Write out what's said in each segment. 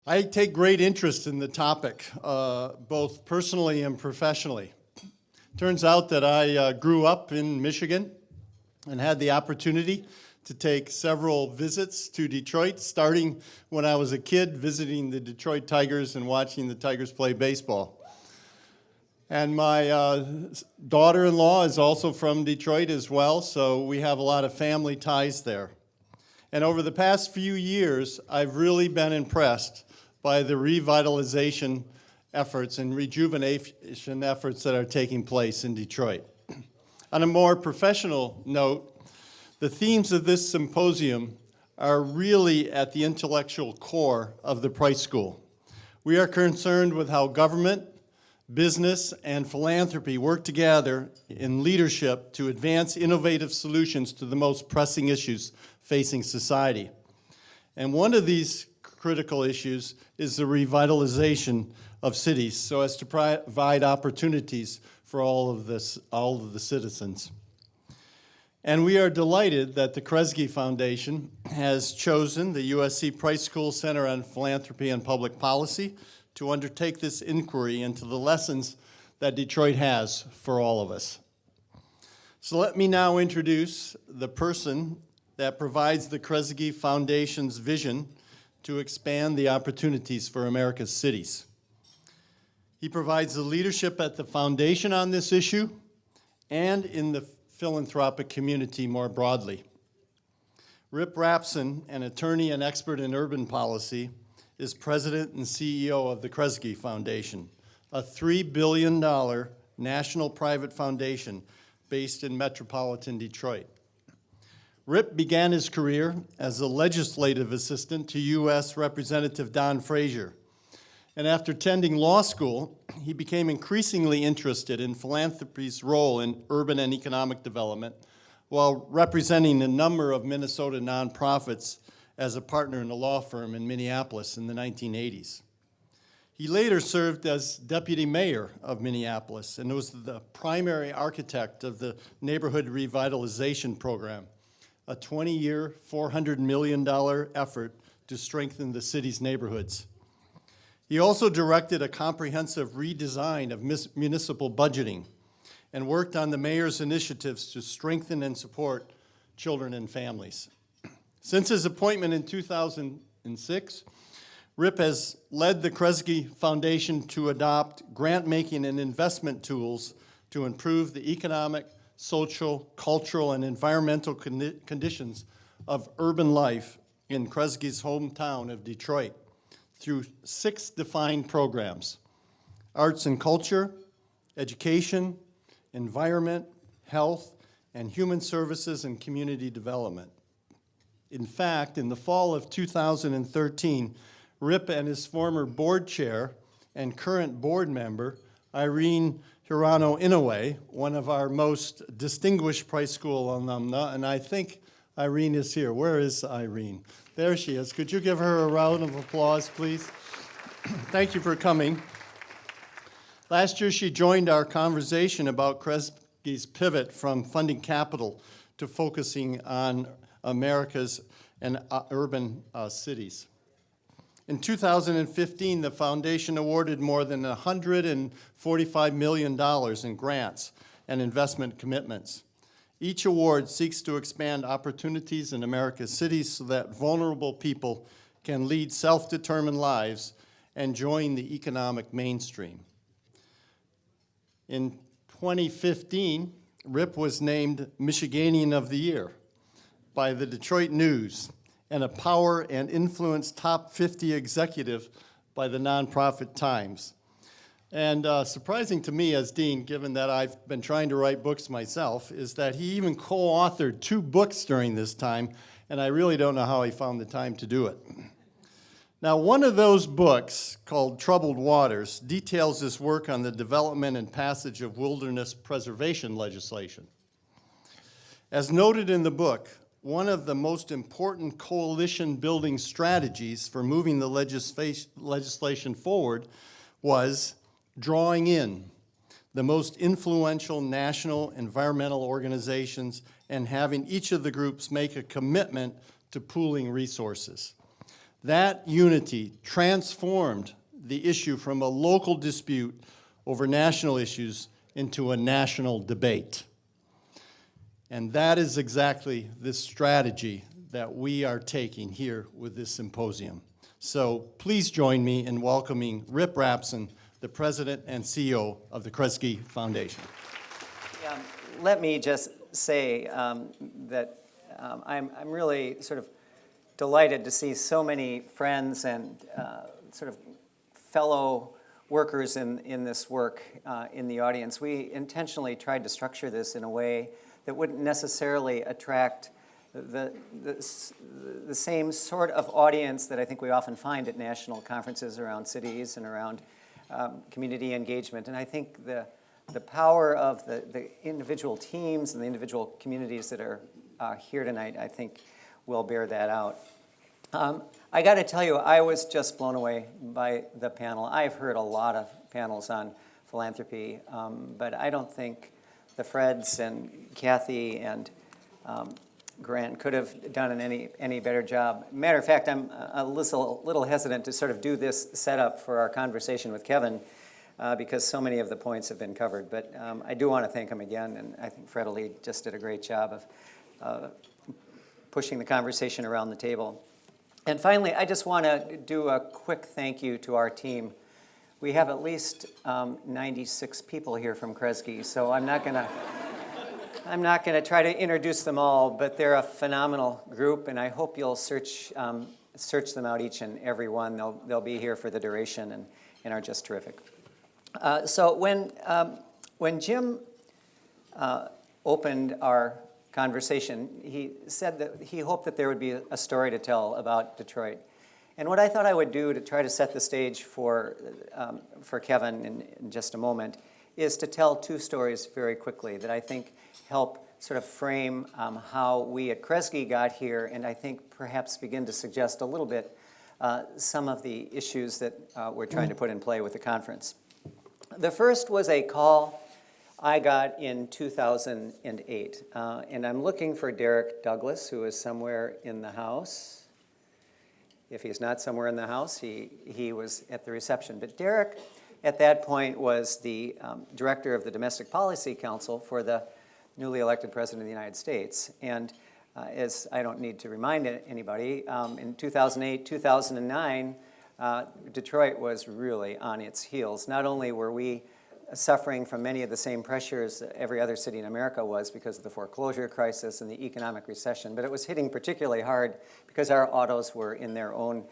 I take great interest in the topic, both personally and professionally. Turns out that I grew up in Michigan and had the opportunity to take several visits to Detroit, starting when I was a kid, visiting the Detroit Tigers and watching the Tigers play baseball. And my daughter-in-law is also from Detroit as well, so we have a lot of family ties there. And over the past few years, I've really been impressed by the revitalization efforts and rejuvenation efforts that are taking place in Detroit. On a more professional note, the themes of this symposium are really at the intellectual core of the Price School. We are concerned with how government, business, and philanthropy work together in leadership to advance innovative solutions to the most pressing issues facing society. And one of these critical issues is the revitalization of cities so as to provide opportunities for all of the citizens. And we are delighted that the Kresge Foundation has chosen the USC Price School Center on Philanthropy and Public Policy to undertake this inquiry into the lessons that Detroit has for all of us. So let me now introduce the person that provides the Kresge Foundation's vision to expand the opportunities for America's cities. He provides the leadership at the foundation on this issue and in the philanthropic community more broadly. Rip Rapson, an attorney and expert in urban policy, is president and CEO of the Kresge Foundation, a $3 billion national private foundation based in metropolitan Detroit. Rip began his career as a legislative assistant to U.S. Representative Don Frazier. And after attending law school, he became increasingly interested in philanthropy's role in urban and economic development while representing a number of Minnesota nonprofits as a partner in a law firm in Minneapolis in the 1980s. He later served as deputy mayor of Minneapolis and was the primary architect of the Neighborhood Revitalization Program, a 20-year, $400 million effort to strengthen the city's neighborhoods. He also directed a comprehensive redesign of municipal budgeting and worked on the mayor's initiatives to strengthen and support children and families. Since his appointment in 2006, Rip has led the Kresge Foundation to adopt grant-making and investment tools to improve the economic, social, cultural, and environmental conditions of urban life in Kresge's hometown of Detroit through 6 defined programs: arts and culture, education, environment, health, and human services and community development. In fact, in the fall of 2013, Rip and his former board chair and current board member, Irene Hirano-Inoue, one of our most distinguished Price School alumna, and I think Irene is here. Where is Irene? There she is. Could you give her a round of applause, please? Thank you for coming. Last year, she joined our conversation about Kresge's pivot from funding capital to focusing on America's and urban cities. In 2015, the foundation awarded more than $145 million in grants and investment commitments. Each award seeks to expand opportunities in America's cities so that vulnerable people can lead self-determined lives and join the economic mainstream. In 2015, Rip was named Michiganian of the Year by the Detroit News and a Power and Influence Top 50 executive by the nonprofit Times. And surprising to me as dean, given that I've been trying to write books myself, is that he even co-authored 2 books during this time, and I really don't know how he found the time to do it. Now, one of those books, called Troubled Waters, details his work on the development and passage of wilderness preservation legislation. As noted in the book, one of the most important coalition-building strategies for moving the legislation forward was drawing in the most influential national environmental organizations and having each of the groups make a commitment to pooling resources. That unity transformed the issue from a local dispute over national issues into a national debate. And that is exactly the strategy that we are taking here with this symposium. So please join me in welcoming Rip Rapson, the President and CEO of the Kresge Foundation. Let me just say that I'm really sort of delighted to see so many friends and sort of fellow workers in this work in the audience. We intentionally tried to structure this in a way that wouldn't necessarily attract the same sort of audience that I think we often find at national conferences around cities and around community engagement. And I think the power of the individual teams and the individual communities that are here tonight, I think, will bear that out. I got to tell you, I was just blown away by the panel. I've heard a lot of panels on philanthropy, but I don't think the Freds and Kathy and Grant could have done any better job. Matter of fact, I'm a little hesitant to sort of do this setup for our conversation with Kevin because so many of the points have been covered. But I do want to thank him again, and I think Fred Ali just did a great job of pushing the conversation around the table. And finally, I just want to do a quick thank you to our team. We have at least 96 people here from Kresge, so I'm not gonna try to introduce them all, but they're a phenomenal group, and I hope you'll search them out, each and every one. They'll be here for the duration and are just terrific. So when Jim opened our conversation, he said that he hoped that there would be a story to tell about Detroit. And what I thought I would do to try to set the stage for Kevin in just a moment is to tell two stories very quickly that I think help sort of frame how we at Kresge got here, and I think perhaps begin to suggest a little bit some of the issues that we're trying to put in play with the conference. The first was a call I got in 2008, and I'm looking for Derek Douglas, who is somewhere in the house. If he's not somewhere in the house, he was at the reception. But Derek, at that point, was the director of the Domestic Policy Council for the newly elected President of the United States. And as I don't need to remind anybody, in 2008, 2009, Detroit was really on its heels. Not only were we suffering from many of the same pressures every other city in America was because of the foreclosure crisis and the economic recession, but it was hitting particularly hard because our autos were in their own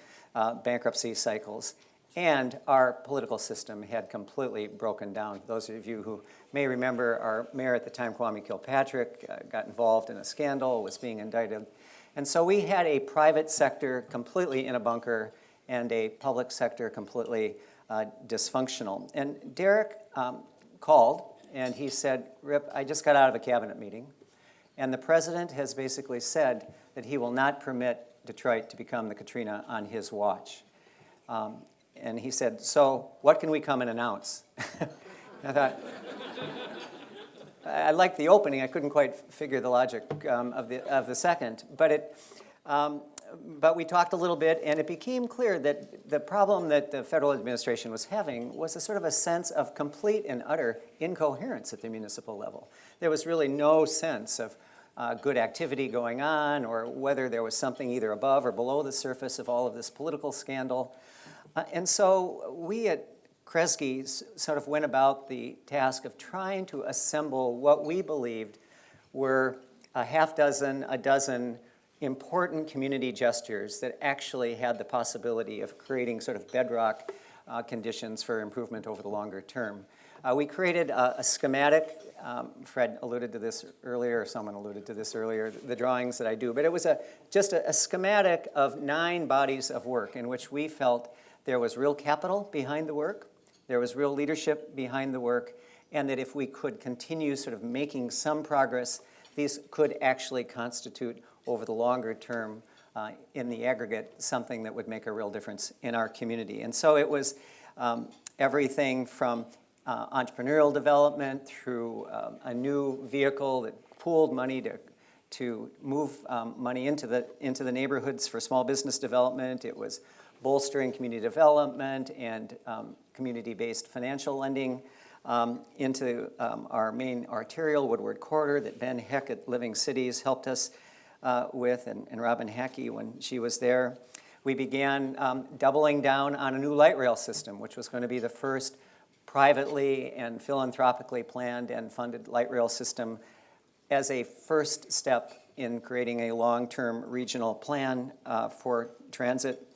bankruptcy cycles, and our political system had completely broken down. Those of you who may remember, our mayor at the time, Kwame Kilpatrick, got involved in a scandal, was being indicted. And so we had a private sector completely in a bunker and a public sector completely dysfunctional. And Derek called and he said, Rip, I just got out of a cabinet meeting, and the president has basically said that he will not permit Detroit to become the Katrina on his watch. And he said, so what can we come and announce? I thought, I liked the opening. I couldn't quite figure the logic of the second, but we talked a little bit, and it became clear that the problem that the federal administration was having was a sort of a sense of complete and utter incoherence at the municipal level. There was really no sense of good activity going on, or whether there was something either above or below the surface of all of this political scandal. And so we at Kresge sort of went about the task of trying to assemble what we believed were a dozen important community gestures that actually had the possibility of creating sort of bedrock conditions for improvement over the longer term. We created a schematic. Fred alluded to this earlier, or someone alluded to this earlier, the drawings that I do. But it was just a schematic of 9 bodies of work in which we felt there was real capital behind the work, there was real leadership behind the work, and that if we could continue sort of making some progress, these could actually constitute, over the longer term, in the aggregate, something that would make a real difference in our community. And so it was everything from entrepreneurial development through a new vehicle that pooled money to to move money into the neighborhoods for small business development. It was bolstering community development and community-based financial lending into our main arterial Woodward corridor that Ben Heck at Living Cities helped us with, and Robin Hackey when she was there. We began doubling down on a new light rail system, which was going to be the first privately and philanthropically planned and funded light rail system as a first step in creating a long-term regional plan for transit.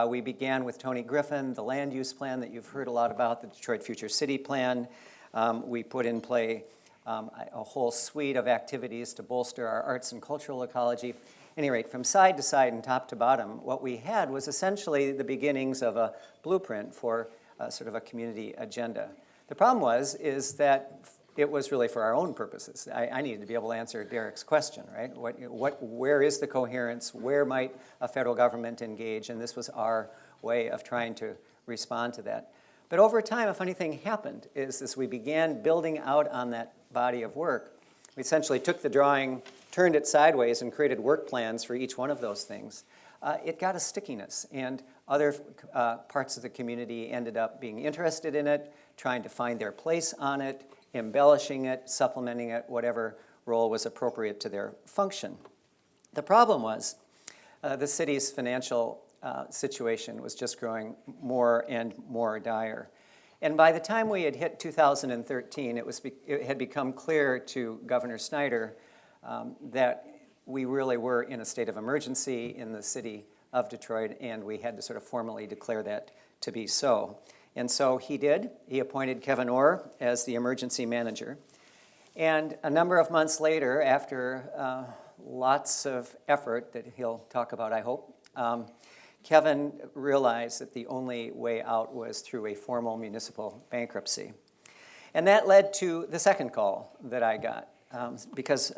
We began with Tony Griffin, the land use plan that you've heard a lot about, the Detroit Future City Plan. We put in play a whole suite of activities to bolster our arts and cultural ecology. At any rate, from side to side and top to bottom, what we had was essentially the beginnings of a blueprint for sort of a community agenda. The problem is that it was really for our own purposes. I needed to be able to answer Derek's question, right? Where is the coherence? Where might a federal government engage? And this was our way of trying to respond to that. But over time, a funny thing happened is as we began building out on that body of work, we essentially took the drawing, turned it sideways, and created work plans for each one of those things. It got a stickiness, and other parts of the community ended up being interested in it, trying to find their place on it, embellishing it, supplementing it, whatever role was appropriate to their function. The problem was the city's financial situation was just growing more and more dire. And by the time we had hit 2013, it had become clear to Governor Snyder that we really were in a state of emergency in the city of Detroit, and we had to sort of formally declare that to be so. And so he did. He appointed Kevin Orr as the emergency manager. And a number of months later, after lots of effort that he'll talk about, I hope, Kevin realized that the only way out was through a formal municipal bankruptcy. And that led to the second call that I got, because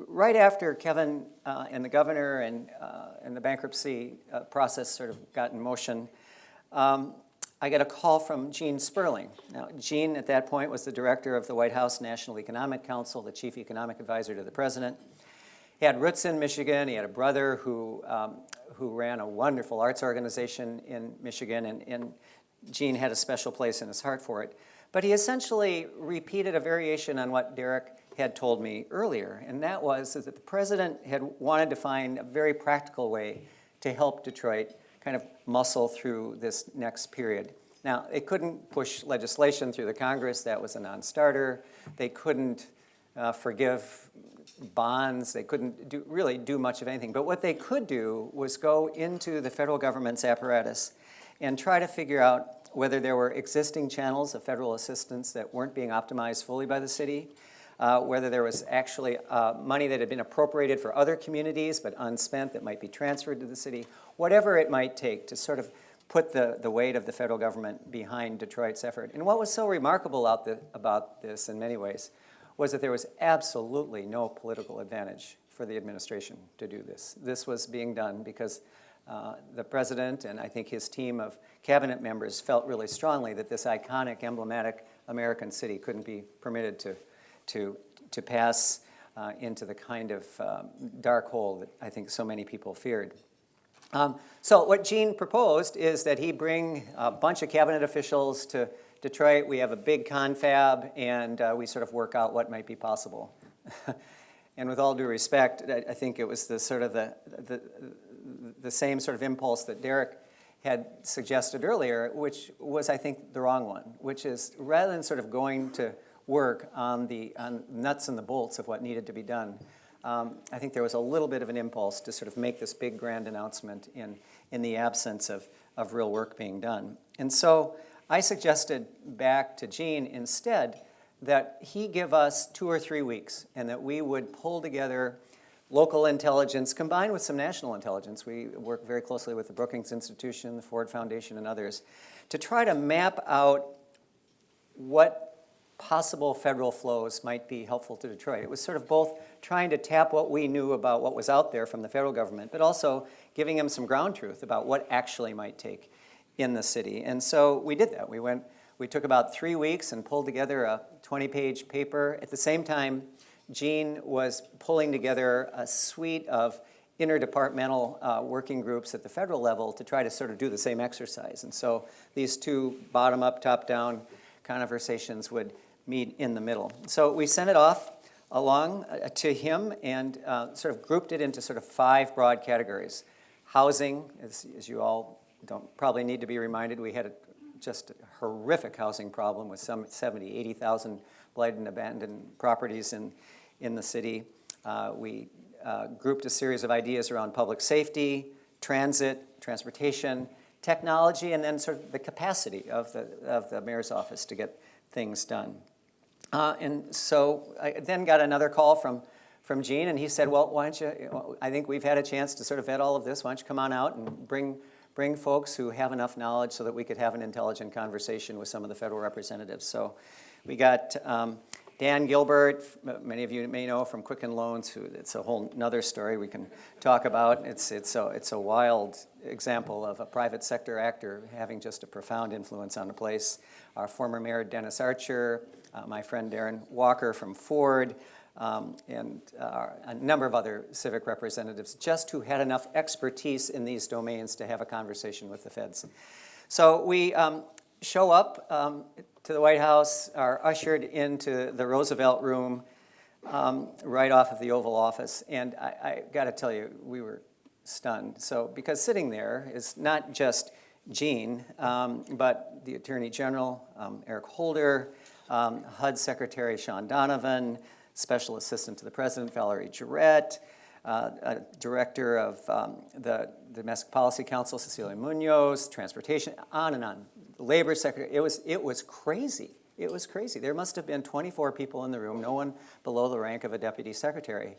right after Kevin and the governor and the bankruptcy process sort of got in motion, I got a call from Gene Sperling. Now, Gene at that point was the director of the White House National Economic Council, the chief economic advisor to the president. He had roots in Michigan. He had a brother who ran a wonderful arts organization in Michigan, and Gene had a special place in his heart for it. But he essentially repeated a variation on what Derek had told me earlier, and that was that the president had wanted to find a very practical way to help Detroit kind of muscle through this next period. Now, they couldn't push legislation through the Congress. That was a non-starter. They couldn't forgive bonds. They couldn't really do much of anything. But what they could do was go into the federal government's apparatus and try to figure out whether there were existing channels of federal assistance that weren't being optimized fully by the city, whether there was actually money that had been appropriated for other communities but unspent that might be transferred to the city, whatever it might take to sort of put the weight of the federal government behind Detroit's effort. And what was so remarkable about this in many ways was that there was absolutely no political advantage for the administration to do this. This was being done because the president and I think his team of cabinet members felt really strongly that this iconic, emblematic American city couldn't be permitted to pass into the kind of dark hole that I think so many people feared. So what Gene proposed is that he bring a bunch of cabinet officials to Detroit. We have a big confab, and we sort of work out what might be possible. And with all due respect, I think it was the sort of the same sort of impulse that Derek had suggested earlier, which was, I think, the wrong one, which is rather than sort of going to work on nuts and the bolts of what needed to be done, I think there was a little bit of an impulse to sort of make this big grand announcement in the absence of real work being done. And so I suggested back to Gene instead that he give us 2 or 3 weeks and that we would pull together local intelligence combined with some national intelligence. We work very closely with the Brookings Institution, the Ford Foundation, and others to try to map out what possible federal flows might be helpful to Detroit. It was sort of both trying to tap what we knew about what was out there from the federal government, but also giving them some ground truth about what actually might take in the city. And so we did that. We took about 3 weeks and pulled together a 20-page paper. At the same time, Gene was pulling together a suite of interdepartmental working groups at the federal level to try to sort of do the same exercise. And so these two bottom-up, top-down conversations would meet in the middle. So we sent it off along to him and sort of grouped it into sort of 5 broad categories. Housing, as you all don't probably need to be reminded, we had just a horrific housing problem with some 70, 80,000 blighted and abandoned properties in the city. We grouped a series of ideas around public safety, transit, transportation, technology, and then sort of the capacity of the mayor's office to get things done. And so I then got another call from Gene, and he said, well, why don't you, I think we've had a chance to sort of vet all of this. Why don't you come on out and bring folks who have enough knowledge so that we could have an intelligent conversation with some of the federal representatives. So we got Dan Gilbert, many of you may know from Quicken Loans, who it's a whole nother story we can talk about. It's a wild example of a private sector actor having just a profound influence on the place. Our former mayor, Dennis Archer, my friend Darren Walker from Ford, and a number of other civic representatives, just who had enough expertise in these domains to have a conversation with the feds. So we show up to the White House, are ushered into the Roosevelt Room right off of the Oval Office, and I got to tell you, we were stunned. So because sitting there is not just Gene, but the Attorney General, Eric Holder, HUD Secretary Sean Donovan, Special Assistant to the President Valerie Jarrett, Director of the Domestic Policy Council Cecilia Munoz, Transportation, on and on. Labor Secretary, it was crazy. It was crazy. There must have been 24 people in the room, no one below the rank of a deputy secretary.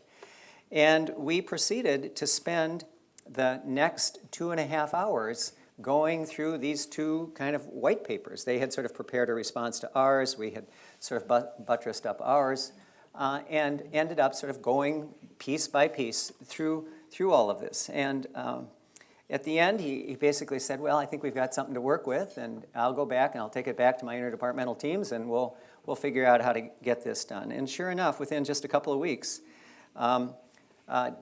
And we proceeded to spend the next 2.5 hours going through these 2 kind of white papers. They had sort of prepared a response to ours. We had sort of buttressed up ours and ended up sort of going piece by piece through all of this. And at the end, he basically said, well, I think we've got something to work with, and I'll go back and I'll take it back to my interdepartmental teams, and we'll figure out how to get this done. And sure enough, within just a couple of weeks,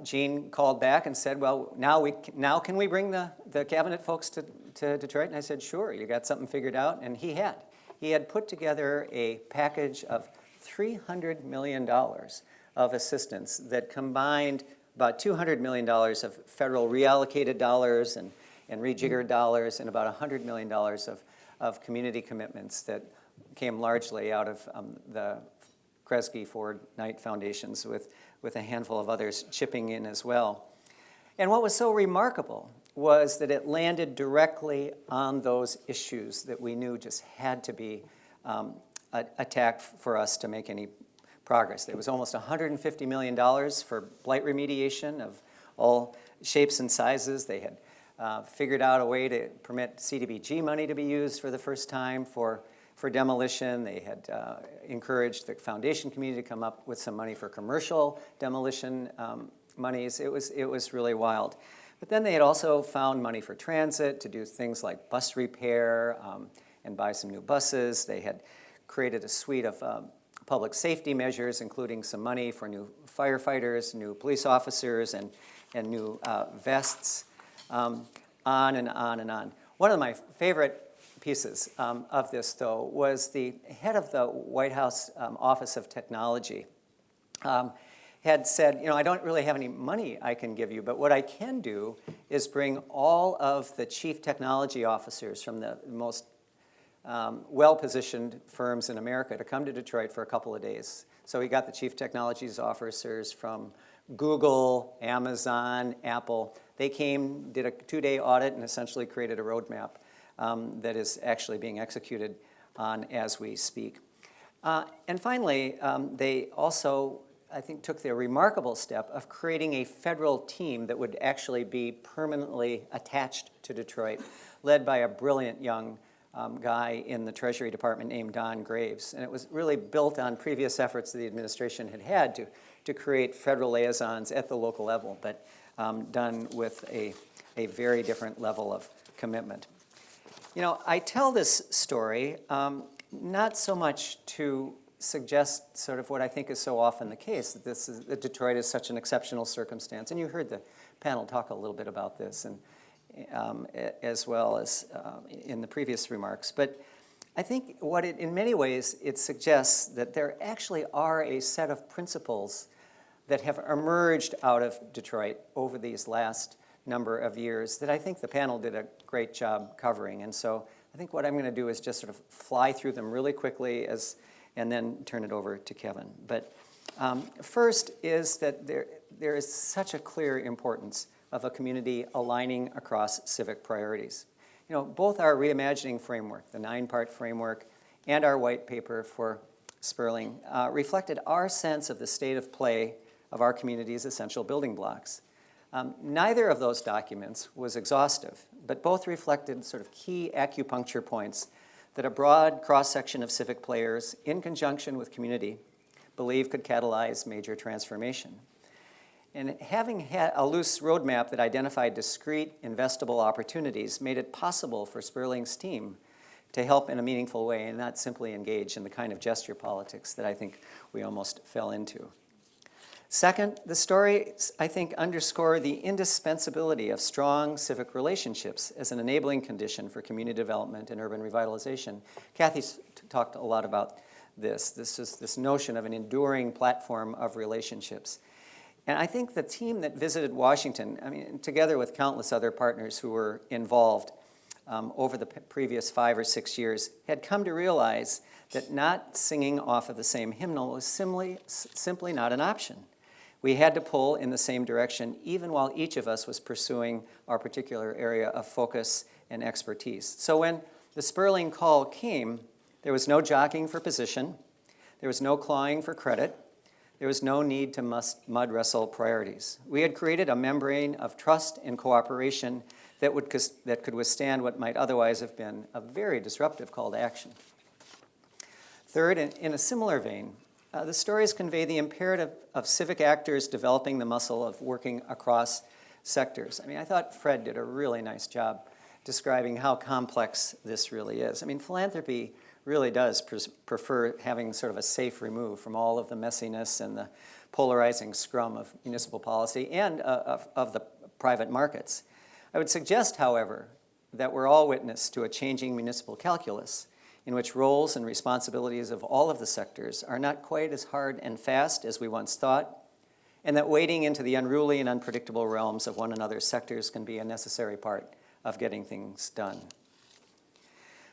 Gene called back and said, well, now can we bring the cabinet folks to Detroit? And I said, sure, you got something figured out? And he had. He had put together a package of $300 million of assistance that combined about $200 million of federal reallocated dollars and rejiggered dollars and about $100 million of community commitments that came largely out of the Kresge Ford Knight Foundations with a handful of others chipping in as well. And what was so remarkable was that it landed directly on those issues that we knew just had to be attacked for us to make any progress. There was almost $150 million for blight remediation of all shapes and sizes. They had figured out a way to permit CDBG money to be used for the first time for demolition. They had encouraged the foundation community to come up with some money for commercial demolition monies. It was really wild. But then they had also found money for transit to do things like bus repair and buy some new buses. They had created a suite of public safety measures, including some money for new firefighters, new police officers, and new vests, on and on and on. One of my favorite pieces of this, though, was the head of the White House Office of Technology had said, I don't really have any money I can give you, but what I can do is bring all of the chief technology officers from the most well-positioned firms in America to come to Detroit for a couple of days. So he got the chief technologies officers from Google, Amazon, Apple. They came, did a 2-day audit, and essentially created a roadmap that is actually being executed on as we speak. And finally, they also, I think, took the remarkable step of creating a federal team that would actually be permanently attached to Detroit, led by a brilliant young guy in the Treasury Department named Don Graves. And it was really built on previous efforts that the administration had to create federal liaisons at the local level, but done with a very different level of commitment. I tell this story not so much to suggest sort of what I think is so often the case, that Detroit is such an exceptional circumstance. And you heard the panel talk a little bit about this, and as well as in the previous remarks. But I think in many ways, it suggests that there actually are a set of principles that have emerged out of Detroit over these last number of years that I think the panel did a great job covering. And so I think what I'm going to do is just sort of fly through them really quickly and then turn it over to Kevin. But first is that there is such a clear importance of a community aligning across civic priorities. You know, both our reimagining framework, the 9-part framework, and our white paper for Sperling reflected our sense of the state of play of our community's essential building blocks. Neither of those documents was exhaustive, but both reflected sort of key acupuncture points that a broad cross-section of civic players, in conjunction with community, believe could catalyze major transformation. And having had a loose roadmap that identified discrete investable opportunities made it possible for Sperling's team to help in a meaningful way and not simply engage in the kind of gesture politics that I think we almost fell into. Second, the stories, I think, underscore the indispensability of strong civic relationships as an enabling condition for community development and urban revitalization. Kathy's talked a lot about this. This is this notion of an enduring platform of relationships. And I think the team that visited Washington, I mean, together with countless other partners who were involved over the previous 5 or 6 years, had come to realize that not singing off of the same hymnal was simply not an option. We had to pull in the same direction, even while each of us was pursuing our particular area of focus and expertise. So when the Sperling call came, there was no jockeying for position, there was no clawing for credit, there was no need to mud wrestle priorities. We had created a membrane of trust and cooperation that could withstand what might otherwise have been a very disruptive call to action. Third, in a similar vein, the stories convey the imperative of civic actors developing the muscle of working across sectors. I mean, I thought Fred did a really nice job describing how complex this really is. I mean, philanthropy really does prefer having sort of a safe remove from all of the messiness and the polarizing scrum of municipal policy and of the private markets. I would suggest, however, that we're all witness to a changing municipal calculus in which roles and responsibilities of all of the sectors are not quite as hard and fast as we once thought, and that wading into the unruly and unpredictable realms of one another's sectors can be a necessary part of getting things done.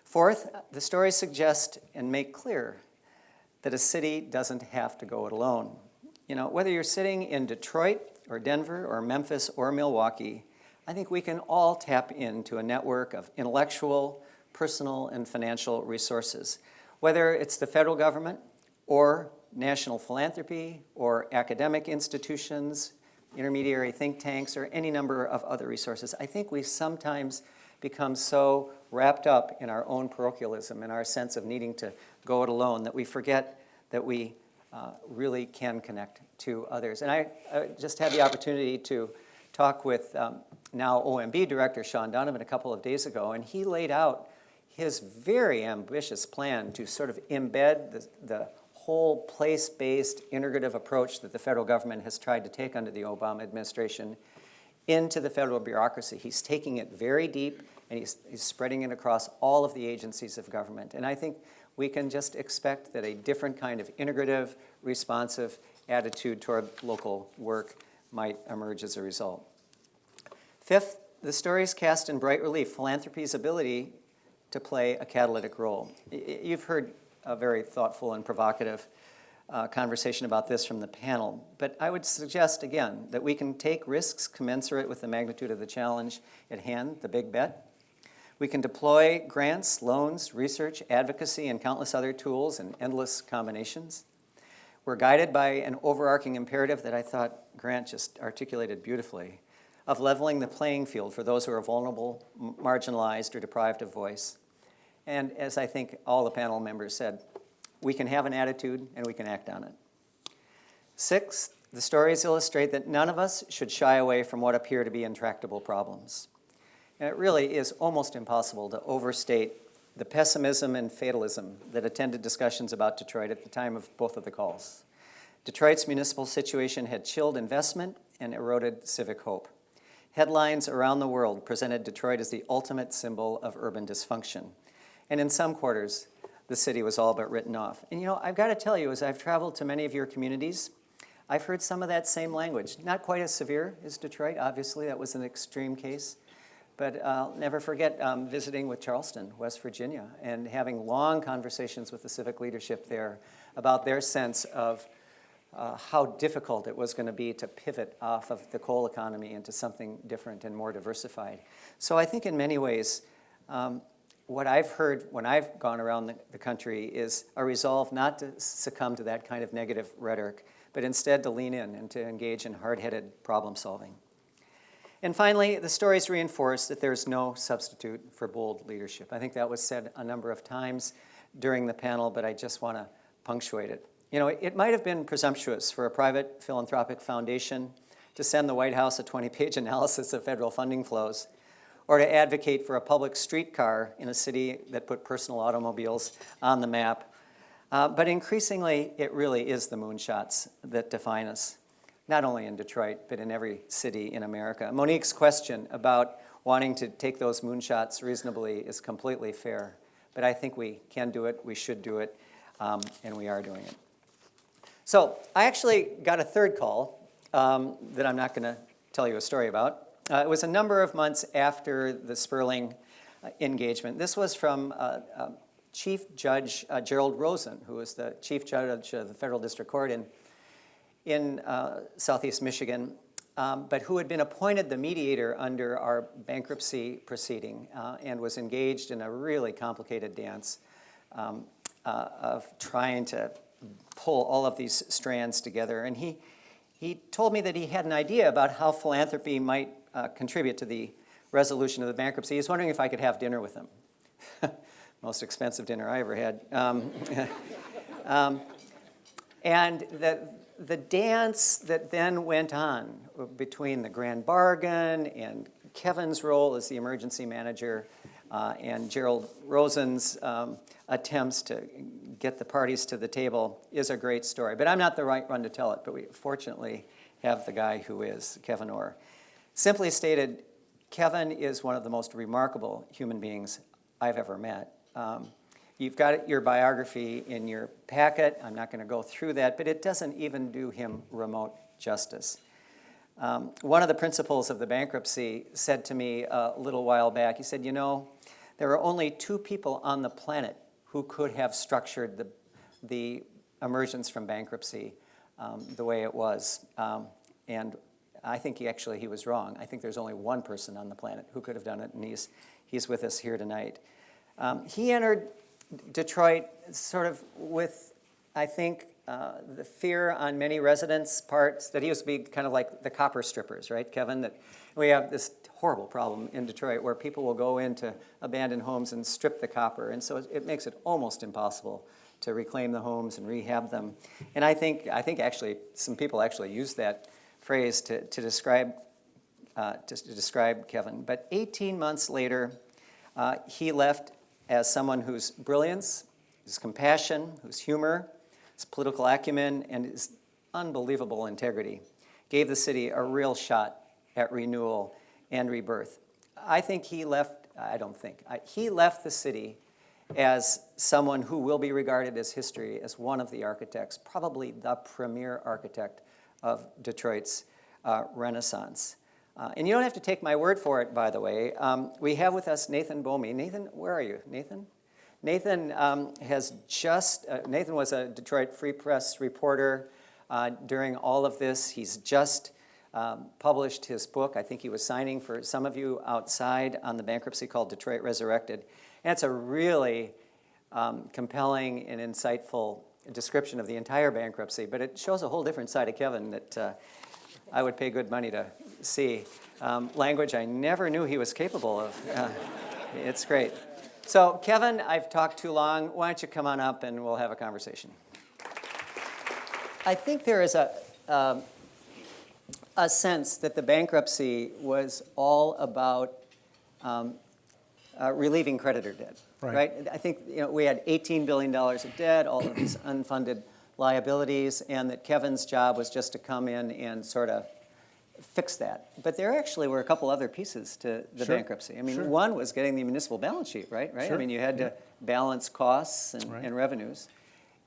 Fourth, the stories suggest and make clear that a city doesn't have to go it alone. You know, whether you're sitting in Detroit or Denver or Memphis or Milwaukee, I think we can all tap into a network of intellectual, personal, and financial resources, whether it's the federal government or national philanthropy or academic institutions, intermediary think tanks, or any number of other resources. I think we sometimes become so wrapped up in our own parochialism and our sense of needing to go it alone that we forget that we really can connect to others. And I just had the opportunity to talk with now OMB Director Sean Donovan a couple of days ago, and he laid out his very ambitious plan to sort of embed the whole place-based integrative approach that the federal government has tried to take under the Obama administration into the federal bureaucracy. He's taking it very deep, and he's spreading it across all of the agencies of government. And I think we can just expect that a different kind of integrative, responsive attitude toward local work might emerge as a result. Fifth, the stories cast in bright relief philanthropy's ability to play a catalytic role. You've heard a very thoughtful and provocative conversation about this from the panel, but I would suggest again that we can take risks commensurate with the magnitude of the challenge at hand, the big bet. We can deploy grants, loans, research, advocacy, and countless other tools in endless combinations. We're guided by an overarching imperative that I thought Grant just articulated beautifully, of leveling the playing field for those who are vulnerable, marginalized, or deprived of voice. And as I think all the panel members said, we can have an attitude and we can act on it. Sixth, the stories illustrate that none of us should shy away from what appear to be intractable problems. And it really is almost impossible to overstate the pessimism and fatalism that attended discussions about Detroit at the time of both of the calls. Detroit's municipal situation had chilled investment and eroded civic hope. Headlines around the world presented Detroit as the ultimate symbol of urban dysfunction. And in some quarters, the city was all but written off. And I've got to tell you, as I've traveled to many of your communities, I've heard some of that same language. Not quite as severe as Detroit, obviously, that was an extreme case. But I'll never forget visiting with Charleston, West Virginia, and having long conversations with the civic leadership there about their sense of how difficult it was going to be to pivot off of the coal economy into something different and more diversified. So I think in many ways, what I've heard when I've gone around the country is a resolve not to succumb to that kind of negative rhetoric, but instead to lean in and to engage in hard-headed problem solving. And finally, the stories reinforce that there's no substitute for bold leadership. I think that was said a number of times during the panel, but I just want to punctuate it. It might have been presumptuous for a private philanthropic foundation to send the White House a 20-page analysis of federal funding flows, or to advocate for a public streetcar in a city that put personal automobiles on the map. But increasingly, it really is the moonshots that define us, not only in Detroit, but in every city in America. Monique's question about wanting to take those moonshots reasonably is completely fair, but I think we can do it, we should do it, and we are doing it. So I actually got a third call that I'm not going to tell you a story about. It was a number of months after the Sperling engagement. This was from Chief Judge Gerald Rosen, who was the Chief Judge of the Federal District Court in Southeast Michigan, but who had been appointed the mediator under our bankruptcy proceeding and was engaged in a really complicated dance of trying to pull all of these strands together. And he told me that he had an idea about how philanthropy might contribute to the resolution of the bankruptcy. He was wondering if I could have dinner with him. Most expensive dinner I ever had. And the dance that then went on between the grand bargain and Kevin's role as the emergency manager and Gerald Rosen's attempts to get the parties to the table is a great story. But I'm not the right one to tell it, but we fortunately have the guy who is, Kevin Orr. Simply stated, Kevin is one of the most remarkable human beings I've ever met. You've got your biography in your packet. I'm not going to go through that, but it doesn't even do him remote justice. One of the principals of the bankruptcy said to me a little while back, he said, there are only two people on the planet who could have structured the emergence from bankruptcy the way it was. And I think he was wrong. I think there's only one person on the planet who could have done it, and he's with us here tonight. He entered Detroit sort of with, I think, the fear on many residents' parts that he was to be kind of like the copper strippers, right, Kevin? That we have this horrible problem in Detroit where people will go into abandoned homes and strip the copper, and so it makes it almost impossible to reclaim the homes and rehab them. And I think actually some people actually use that phrase to describe Kevin. But 18 months later, he left as someone whose brilliance, his compassion, whose humor, his political acumen, and his unbelievable integrity gave the city a real shot at renewal and rebirth. He left the city as someone who will be regarded as history, as one of the architects, probably the premier architect of Detroit's Renaissance. And you don't have to take my word for it, by the way. We have with us Nathan Bomey. Nathan, where are you? Nathan? Nathan Nathan was a Detroit Free Press reporter during all of this. He's just published his book. I think he was signing for some of you outside on the bankruptcy called Detroit Resurrected. And it's a really compelling and insightful description of the entire bankruptcy, but it shows a whole different side of Kevin that I would pay good money to see. Language I never knew he was capable of. It's great. So, Kevin, I've talked too long. Why don't you come on up and we'll have a conversation. I think there is a sense that the bankruptcy was all about relieving creditor debt, right? I think we had $18 billion of debt, all of these unfunded liabilities, and that Kevin's job was just to come in and sort of fix that. But there actually were a couple other pieces to the bankruptcy. I mean, one was getting the municipal balance sheet, right? I mean, you had to balance costs and revenues.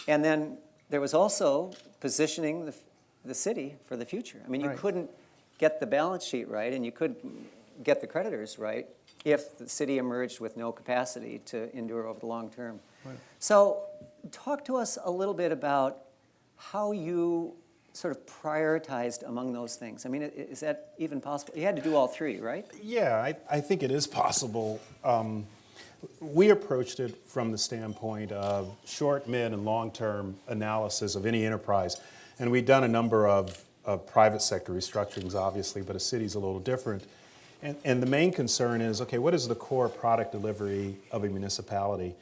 And then there was also positioning the city for the future. I mean, you couldn't get the balance sheet right, and you couldn't get the creditors right if the city emerged with no capacity to endure over the long term. So talk to us a little bit about how you sort of prioritized among those things. I mean, is that even possible? You had to do all three, right? Yeah, I think it is possible. We approached it from the standpoint of short, mid, and long-term analysis of any enterprise. And we've done a number of private sector restructurings, obviously, but a city's a little different. And the main concern is, okay, what is the core product delivery of a municipality?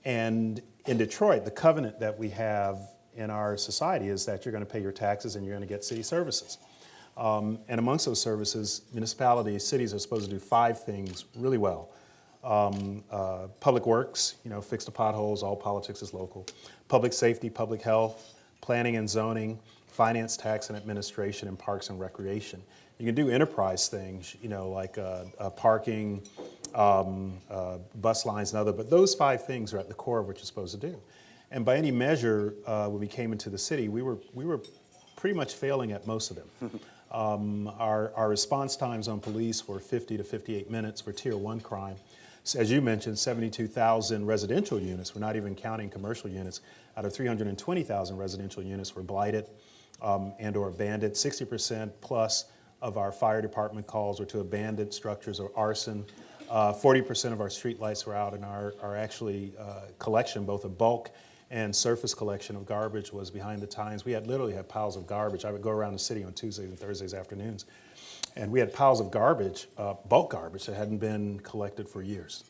And in Detroit, the covenant that we have in our society is that you're going to pay your taxes and you're going to get city services. And amongst those services, municipalities, cities are supposed to do 5 things really well. Public works, fix the potholes, all politics is local. Public safety, public health, planning and zoning, finance, tax and administration, and parks and recreation. You can do enterprise things, like parking, bus lines and other, but those 5 things are at the core of what you're supposed to do. And by any measure, when we came into the city, we were pretty much failing at most of them. Our response times on police were 50 to 58 minutes for Tier 1 crime. So as you mentioned, 72,000 residential units, we're not even counting commercial units, out of 320,000 residential units were blighted and or abandoned. 60% plus of our fire department calls were to abandoned structures or arson. 40% of our street lights were out, and our actually collection, both of bulk and surface collection of garbage, was behind the times. We literally had piles of garbage. I would go around the city on Tuesdays and Thursdays afternoons, and we had piles of garbage, bulk garbage, that hadn't been collected for years.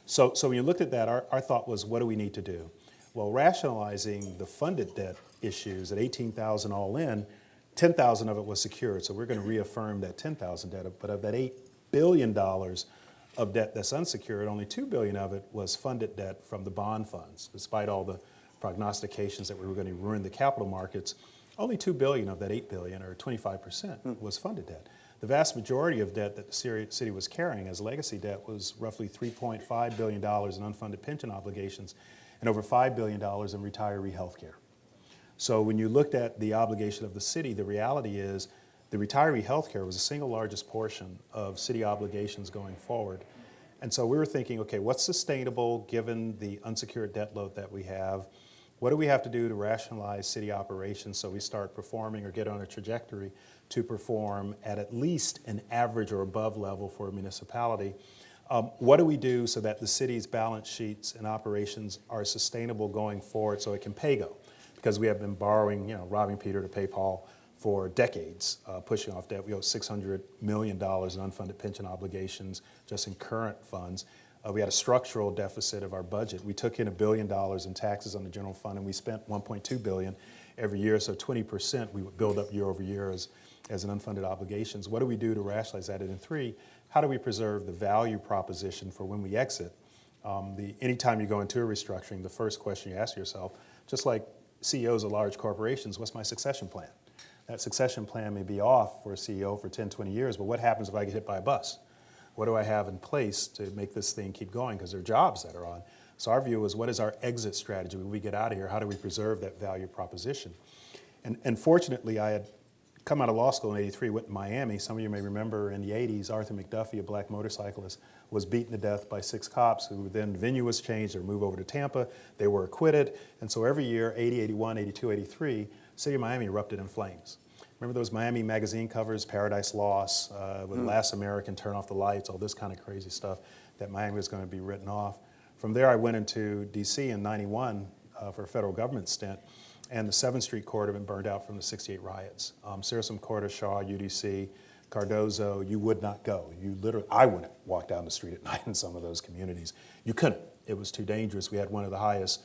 So when you looked at that, our thought was, what do we need to do? Well, rationalizing the funded debt issues at 18,000 all in, 10,000 of it was secured. So we're going to reaffirm that 10,000 debt, but of that $8 billion of debt that's unsecured, only $2 billion of it was funded debt from the bond funds. Despite all the prognostications that we were going to ruin the capital markets, only $2 billion of that $8 billion, or 25%, was funded debt. The vast majority of debt that the city was carrying as legacy debt was roughly $3.5 billion in unfunded pension obligations and over $5 billion in retiree health care. So when you looked at the obligation of the city, the reality is the retiree health care was the single largest portion of city obligations going forward. And so we were thinking, okay, what's sustainable given the unsecured debt load that we have? What do we have to do to rationalize city operations so we start performing or get on a trajectory to perform at least an average or above level for a municipality? What do we do so that the city's balance sheets and operations are sustainable going forward so it can pay go? Because we have been borrowing, robbing Peter to pay Paul for decades, pushing off debt. We owe $600 million in unfunded pension obligations just in current funds. We had a structural deficit of our budget. We took in $1 billion in taxes on the general fund, and we spent $1.2 billion every year, so 20% we would build up year over year as an unfunded obligations. What do we do to rationalize that? And then 3, how do we preserve the value proposition for when we exit? Anytime you go into a restructuring, the first question you ask yourself, just like CEOs of large corporations, what's my succession plan? That succession plan may be off for a CEO for 10, 20 years, but what happens if I get hit by a bus? What do I have in place to make this thing keep going? Because there are jobs that are on. So our view is, what is our exit strategy when we get out of here? How do we preserve that value proposition? And fortunately, I had come out of law school in '83, went to Miami. Some of you may remember in the '80s, Arthur McDuffie, a black motorcyclist, was beaten to death by 6 cops who then venue was changed. They were moved over to Tampa. They were acquitted. And so every year, 80, 81, 82, 83, city of Miami erupted in flames. Remember those Miami magazine covers, Paradise Lost, with Last American, Turn Off the Lights, all this kind of crazy stuff, that Miami was going to be written off. From there, I went into D.C. in '91 for a federal government stint, and the 7th Street corridor had been burned out from the '68 riots. Sarasota corridor, Shaw, UDC, Cardozo, you would not go. I wouldn't walk down the street at night in some of those communities. You couldn't. It was too dangerous. We had one of the highest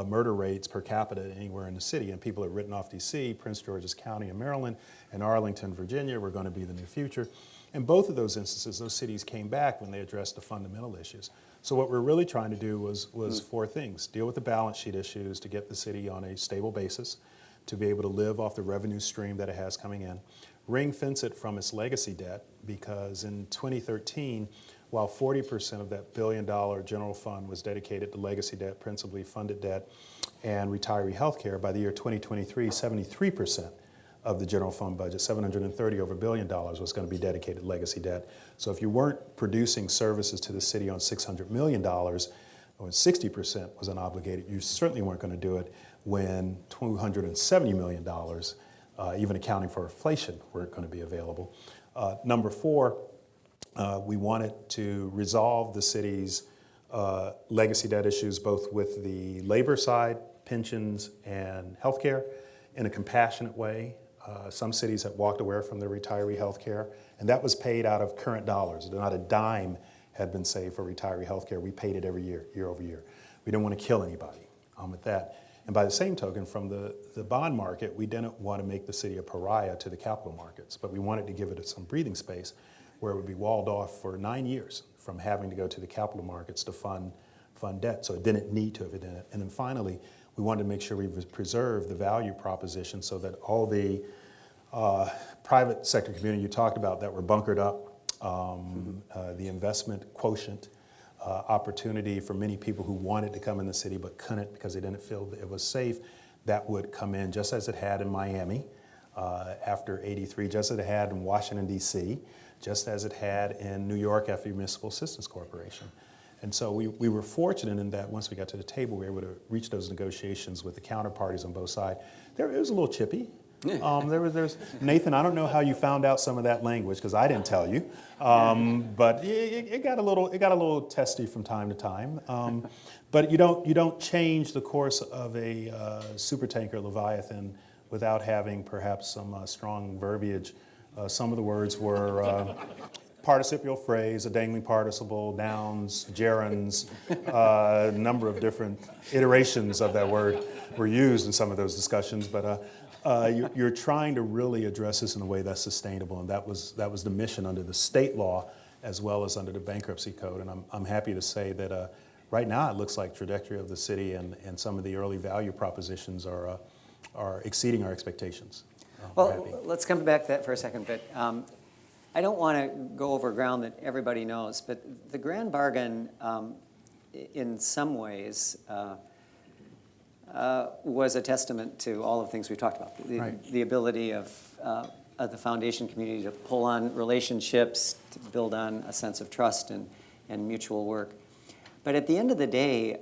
murder rates per capita anywhere in the city. And people have written off D.C., Prince George's County in Maryland, and Arlington, Virginia were going to be the near future. In both of those instances, those cities came back when they addressed the fundamental issues. So what we're really trying to do was four things: deal with the balance sheet issues to get the city on a stable basis, to be able to live off the revenue stream that it has coming in, ring fence it from its legacy debt, because in 2013, while 40% of that $1 billion general fund was dedicated to legacy debt, principally funded debt, and retiree health care, by the year 2023, 73% of the general fund budget, $730 over $1 billion, was going to be dedicated to legacy debt. So if you weren't producing services to the city on $600 million, or 60% was unobligated, you certainly weren't going to do it when $270 million, even accounting for inflation, weren't going to be available. Number four, we wanted to resolve the city's legacy debt issues, both with the labor side, pensions, and healthcare, in a compassionate way. Some cities have walked away from their retiree healthcare, and that was paid out of current dollars. Not a dime had been saved for retiree healthcare. We paid it every year, year over year. We didn't want to kill anybody with that. And by the same token, from the bond market, we didn't want to make the city a pariah to the capital markets, but we wanted to give it some breathing space where it would be walled off for 9 years from having to go to the capital markets to fund debt. So it didn't need to have it in it. And then finally, we wanted to make sure we preserve the value proposition so that all the private sector community you talked about that were bunkered up, the investment quotient, opportunity for many people who wanted to come in the city but couldn't because they didn't feel that it was safe, that would come in just as it had in Miami after '83, just as it had in Washington, D.C., just as it had in New York after the Municipal Assistance Corporation. And so we were fortunate in that once we got to the table, we were able to reach those negotiations with the counterparties on both sides. It was a little chippy. There's Nathan, I don't know how you found out some of that language because I didn't tell you, but it got a little testy from time to time. But you don't change the course of a supertanker Leviathan without having perhaps some strong verbiage. Some of the words were participial phrase, a dangling participle, nouns, gerunds, a number of different iterations of that word were used in some of those discussions. But you're trying to really address this in a way that's sustainable, and that was the mission under the state law as well as under the bankruptcy code. And I'm happy to say that right now it looks like trajectory of the city and some of the early value propositions are exceeding our expectations. Well, let's come back to that for a second. But I don't want to go over ground that everybody knows, but the grand bargain, in some ways, was a testament to all of the things we talked about. The ability of the foundation community to pull on relationships, to build on a sense of trust and mutual work. But at the end of the day,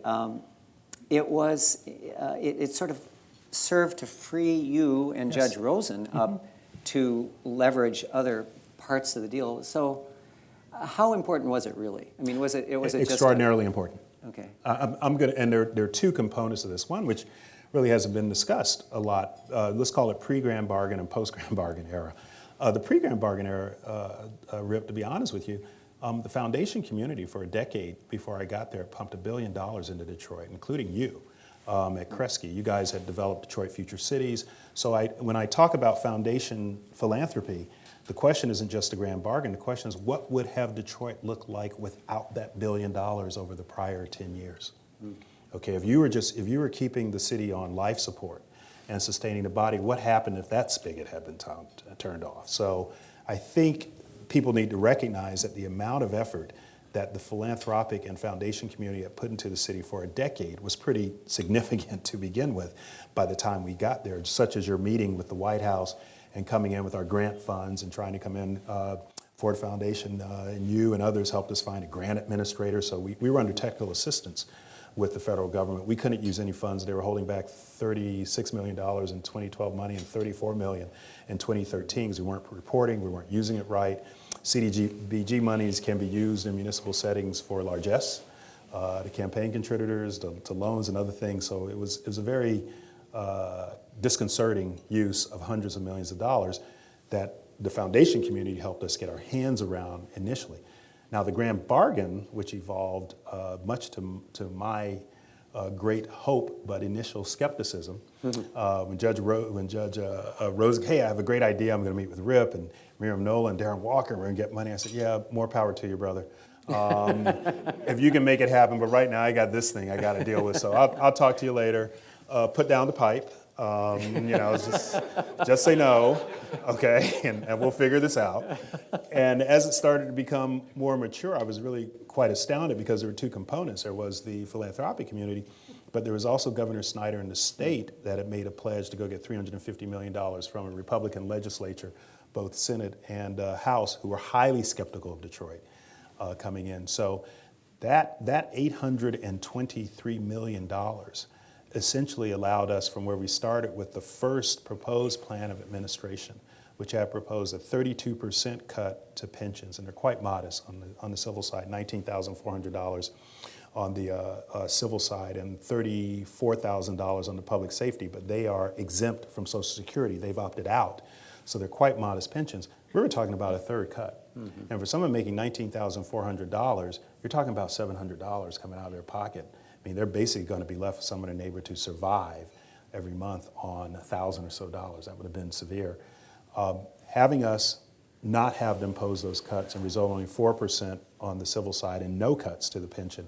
it sort of served to free you and Judge Rosen up to leverage other parts of the deal. So how important was it really? I mean, was it extraordinarily important. Okay. I'm going to, and there are two components of this. One, which really hasn't been discussed a lot. Let's call it pre-grand bargain and post-grand bargain era. The pre-grand bargain era, Rip, to be honest with you, the foundation community for a decade before I got there pumped $1 billion into Detroit, including you at Kresge. You guys had developed Detroit Future Cities. So when I talk about foundation philanthropy, the question isn't just the grand bargain. The question is, what would have Detroit looked like without that $1 billion over the prior 10 years? Okay, if you were keeping the city on life support and sustaining the body, what happened if that spigot had been turned off? So I think people need to recognize that the amount of effort that the philanthropic and foundation community had put into the city for a decade was pretty significant to begin with by the time we got there, such as your meeting with the White House and coming in with our grant funds and trying to come in. Ford Foundation and you and others helped us find a grant administrator. So we were under technical assistance with the federal government. We couldn't use any funds. They were holding back $36 million in 2012 money and $34 million in 2013 because we weren't reporting, we weren't using it right. CDBG monies can be used in municipal settings for largesse, to campaign contributors, to loans and other things. So it was a very disconcerting use of hundreds of millions of dollars that the foundation community helped us get our hands around initially. Now the grand bargain, which evolved much to my great hope, but initial skepticism. When Judge Rose, hey, I have a great idea. I'm going to meet with Rip and Miriam Nola and Darren Walker. We're going to get money. I said, yeah, more power to you, brother. If you can make it happen, but right now I got this thing I got to deal with. So I'll talk to you later. Put down the pipe. Just say no, okay, and we'll figure this out. And as it started to become more mature, I was really quite astounded because there were two components. There was the philanthropic community, but there was also Governor Snyder in the state that had made a pledge to go get $350 million from a Republican legislature, both Senate and House, who were highly skeptical of Detroit coming in. So that $823 million essentially allowed us, from where we started with the first proposed plan of administration, which had proposed a 32% cut to pensions, and they're quite modest on the civil side, $19,400 on the civil side and $34,000 on the public safety, but they are exempt from Social Security. They've opted out, so they're quite modest pensions. We were talking about a third cut. Mm-hmm. And for someone making $19,400, you're talking about $700 coming out of their pocket. I mean, they're basically going to be left with someone in a neighborhood to survive every month on $1,000 or so. That would have been severe. Having us not have to impose those cuts and result only 4% on the civil side and no cuts to the pension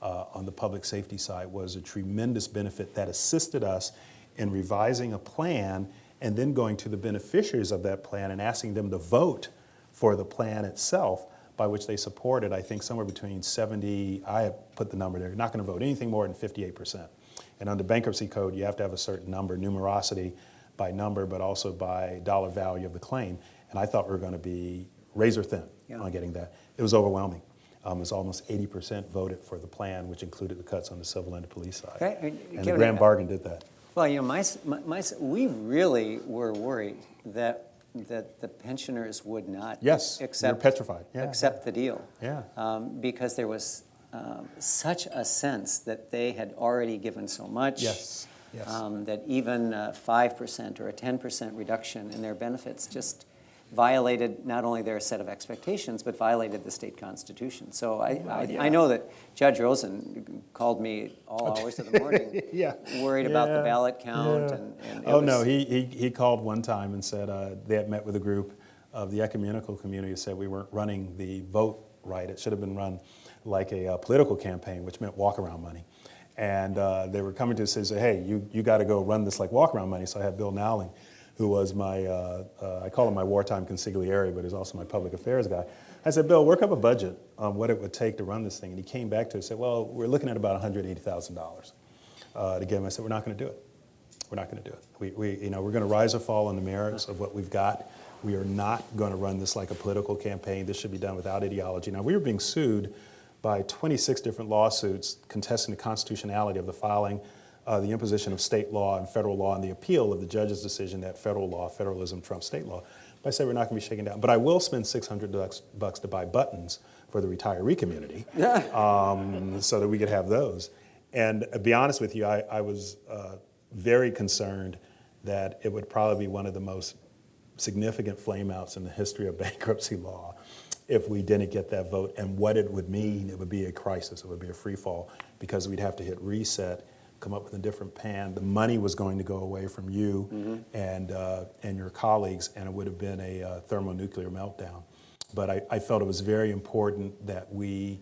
on the public safety side was a tremendous benefit that assisted us in revising a plan and then going to the beneficiaries of that plan and asking them to vote for the plan itself, by which they supported, I think, somewhere between 70, I have put the number there, you're not going to vote anything more than 58%. And under bankruptcy code, you have to have a certain number, numerosity by number, but also by dollar value of the claim. And I thought we were going to be razor thin on getting that. It was overwhelming. It was almost 80% voted for the plan, which included the cuts on the civil and the police side. Okay. And the grand bargain did that. Well, you know, we really were worried that the pensioners would not accept the deal. Yeah. Because there was such a sense that they had already given so much. Yes. That even 5% or a 10% reduction in their benefits just violated not only their set of expectations, but violated the state constitution. So I know that Judge Rosen called me all hours of the morning, worried about the ballot count. No, he called one time and said they had met with a group of the ecumenical community who said we weren't running the vote right. It should have been run like a political campaign, which meant walk-around money. And they were coming to us and say, hey, you got to go run this like walk-around money. So I had Bill Nowling, who was my, I call him my wartime consigliere, but he's also my public affairs guy. I said, Bill, work up a budget on what it would take to run this thing. And he came back to us and said, well, we're looking at about $180,000 to give him. I said, we're not going to do it. We're not going to do it. We're going to rise or fall on the merits of what we've got. We are not going to run this like a political campaign. This should be done without ideology. Now, we were being sued by 26 different lawsuits contesting the constitutionality of the filing, the imposition of state law and federal law, and the appeal of the judge's decision that federal law, federalism trumps state law. But I said we're not going to be shaken down. But I will spend $600 to buy buttons for the retiree community so that we could have those. And to be honest with you, I was very concerned that it would probably be one of the most significant flameouts in the history of bankruptcy law if we didn't get that vote. And what it would mean, it would be a crisis. It would be a free fall because we'd have to hit reset, come up with a different plan. The money was going to go away from you and your colleagues, and it would have been a thermonuclear meltdown. But I felt it was very important that we,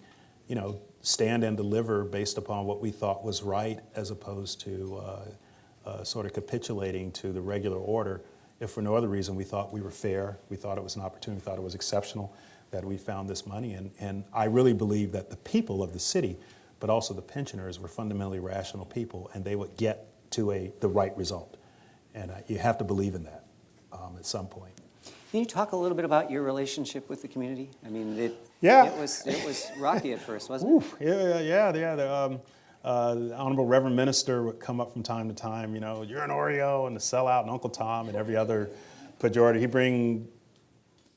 stand and deliver based upon what we thought was right, as opposed to sort of capitulating to the regular order. If for no other reason, we thought we were fair, we thought it was an opportunity, we thought it was exceptional that we found this money. And I really believe that the people of the city, but also the pensioners, were fundamentally rational people, and they would get to the right result. And you have to believe in that at some point. Can you talk a little bit about your relationship with the community? I mean, it was rocky at first, wasn't it? The Honorable Reverend Minister would come up from time to time, you're an Oreo and the sellout and Uncle Tom and every other pejorative. He'd bring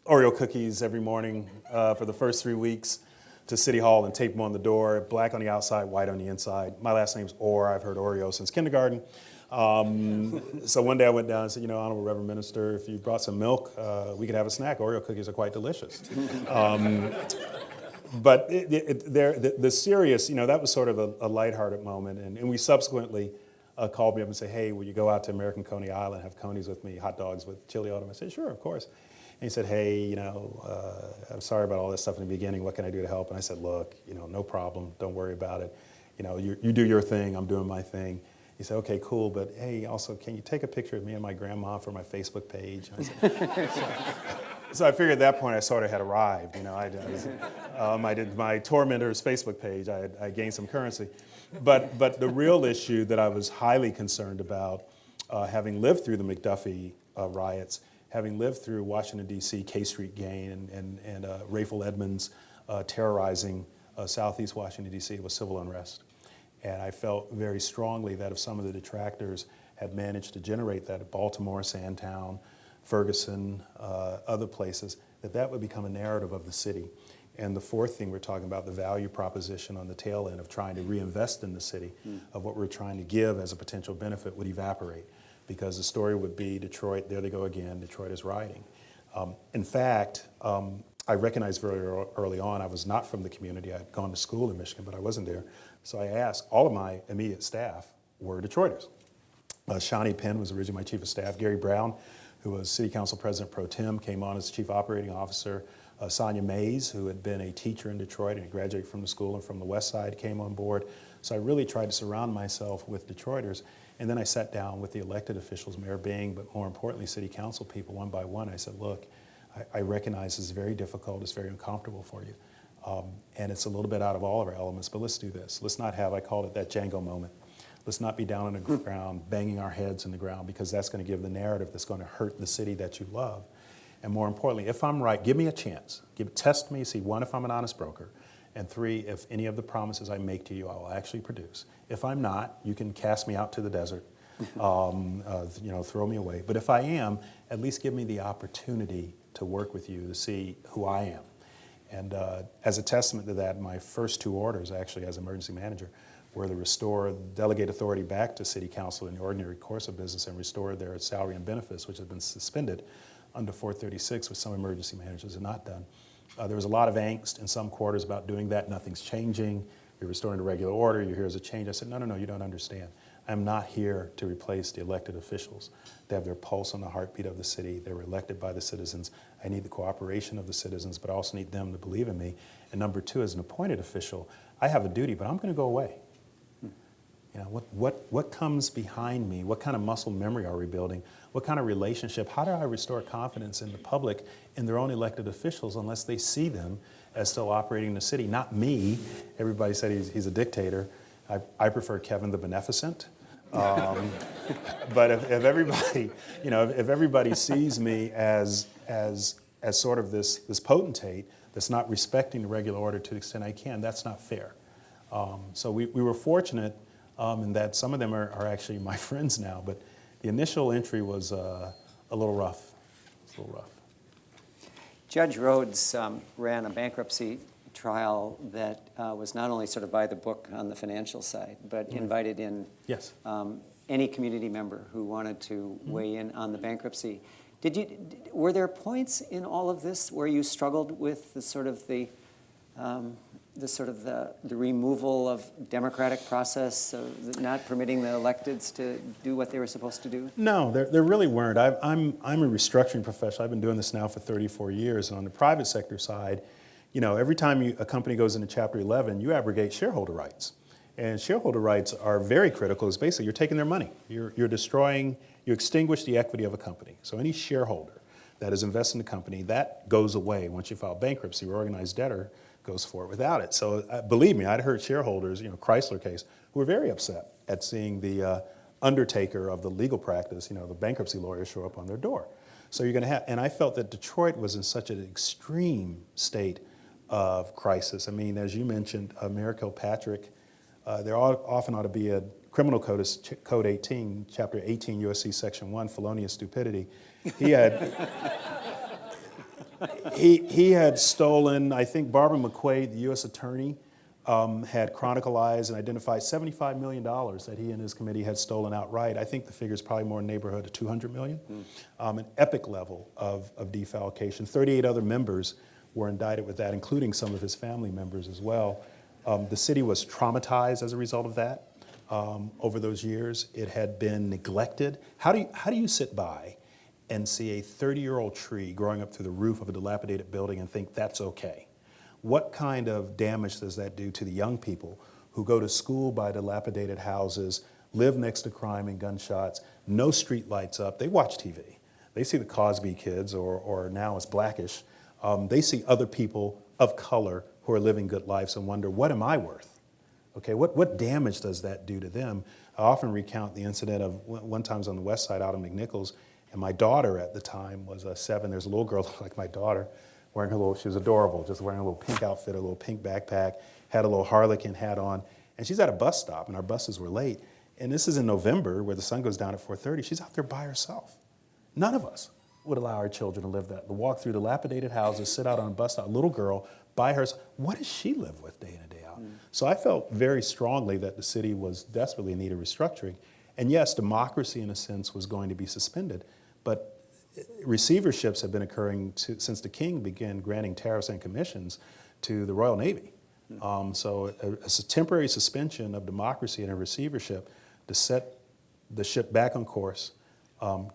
Oreo cookies every morning for the first 3 weeks to City Hall and tape them on the door, black on the outside, white on the inside. My last name's Orr. I've heard Oreo since kindergarten. So one day I went down and said, Honorable Reverend Minister, if you brought some milk, we could have a snack. Oreo cookies are quite delicious. But the serious, that was sort of a lighthearted moment. And we subsequently called me up and said, hey, will you go out to American Coney Island, have conies with me, hot dogs with chili on them? I said, sure, of course. And he said, hey, I'm sorry about all this stuff in the beginning. What can I do to help? And I said, look, no problem. Don't worry about it. You do your thing. I'm doing my thing. He said, okay, cool, but hey, also, can you take a picture of me and my grandma for my Facebook page? I said, so I figured at that point I sort of had arrived. I did my tormentor's Facebook page. I gained some currency. But the real issue that I was highly concerned about, having lived through the McDuffie riots, having lived through Washington, D.C., K Street gang, and Rayful Edmonds terrorizing Southeast Washington, D.C., was civil unrest. And I felt very strongly that if some of the detractors had managed to generate that at Baltimore, Sandtown, Ferguson, other places, that would become a narrative of the city. And the fourth thing we're talking about, the value proposition on the tail end of trying to reinvest in the city, of what we're trying to give as a potential benefit, would evaporate. Because the story would be Detroit, there they go again, Detroit is rioting. In fact, I recognized very early on I was not from the community. I'd gone to school in Michigan, but I wasn't there. So I asked, all of my immediate staff were Detroiters. Shawnee Penn was originally my chief of staff. Gary Brown, who was city council president pro tem, came on as chief operating officer. Sonia Mays, who had been a teacher in Detroit and graduated from the school and from the West Side, came on board. So I really tried to surround myself with Detroiters. And then I sat down with the elected officials, Mayor Bing, but more importantly, city council people, one by one. I said, look, I recognize this is very difficult, it's very uncomfortable for you. And it's a little bit out of all of our elements, but let's do this. Let's not have, I called it that Django moment. Let's not be down on the ground, banging our heads in the ground, because that's going to give the narrative that's going to hurt the city that you love. And more importantly, if I'm right, give me a chance. Test me, see, one, if I'm an honest broker, and three, if any of the promises I make to you I will actually produce. If I'm not, you can cast me out to the desert, throw me away. But if I am, at least give me the opportunity to work with you to see who I am. And as a testament to that, my first two orders, actually, as emergency manager, were to restore, delegate authority back to city council in the ordinary course of business and restore their salary and benefits, which had been suspended under 436, which some emergency managers had not done. There was a lot of angst in some quarters about doing that. Nothing's changing. You're restoring the regular order. You're here as a change. I said, no, you don't understand. I'm not here to replace the elected officials. They have their pulse on the heartbeat of the city. They were elected by the citizens. I need the cooperation of the citizens, but I also need them to believe in me. And number two, as an appointed official, I have a duty, but I'm going to go away. What comes behind me? What kind of muscle memory are we building? What kind of relationship? How do I restore confidence in the public in their own elected officials unless they see them as still operating the city? Not me. Everybody said he's a dictator. I prefer Kevin the Beneficent. But if everybody, if everybody sees me as sort of this potentate that's not respecting the regular order to the extent I can, that's not fair. So we were fortunate in that some of them are actually my friends now, but the initial entry was a little rough. It's a little rough. Judge Rhodes ran a bankruptcy trial that was not only sort of by the book on the financial side, but invited in Yes. Any community member who wanted to weigh in on the bankruptcy. Were there points in all of this where you struggled with the removal of democratic process, of not permitting the electeds to do what they were supposed to do? No, there really weren't. I'm a restructuring professional. I've been doing this now for 34 years, and on the private sector side, every time a company goes into Chapter 11, you abrogate shareholder rights. And shareholder rights are very critical. It's basically you're taking their money. You're destroying, you extinguish the equity of a company. So any shareholder that is invested in the company, that goes away once you file bankruptcy. Your organized debtor goes for it without it. So believe me, I'd heard shareholders, Chrysler case, who were very upset at seeing the undertaker of the legal practice, the bankruptcy lawyer, show up on their door. So you're going to have, and I felt that Detroit was in such an extreme state of crisis. I mean, as you mentioned, Mayor Kilpatrick, there often ought to be a criminal code 18, chapter 18, USC section 1, felonious stupidity. He had he had stolen, I think Barbara McQuaid, the U.S. attorney, had chronicalized and identified $75 million that he and his committee had stolen outright. I think the figure is probably more in the neighborhood of $200 million. An epic level of defalcation. 38 other members were indicted with that, including some of his family members as well. The city was traumatized as a result of that over those years. It had been neglected. How do you sit by and see a 30-year-old tree growing up through the roof of a dilapidated building and think that's okay? What kind of damage does that do to the young people who go to school by dilapidated houses, live next to crime and gunshots, no street lights up? They watch TV. They see the Cosby Kids, or now it's Blackish. They see other people of color who are living good lives and wonder, what am I worth? Okay, what damage does that do to them? I often recount the incident of one time I was on the west side out of McNichols, and my daughter at the time was 7. There's a little girl like my daughter, wearing her little, she was adorable, just wearing a little pink outfit, a little pink backpack, had a little harlequin hat on, and she's at a bus stop, and our buses were late. And this is in November, where the sun goes down at 4:30. She's out there by herself. None of us would allow our children to live that, to walk through dilapidated houses, sit out on a bus stop, a little girl by herself. What does she live with day in and day out? So I felt very strongly that the city was desperately in need of restructuring. And yes, democracy in a sense was going to be suspended, but receiverships have been occurring since the king began granting tariffs and commissions to the Royal Navy. So a temporary suspension of democracy in a receivership to set the ship back on course,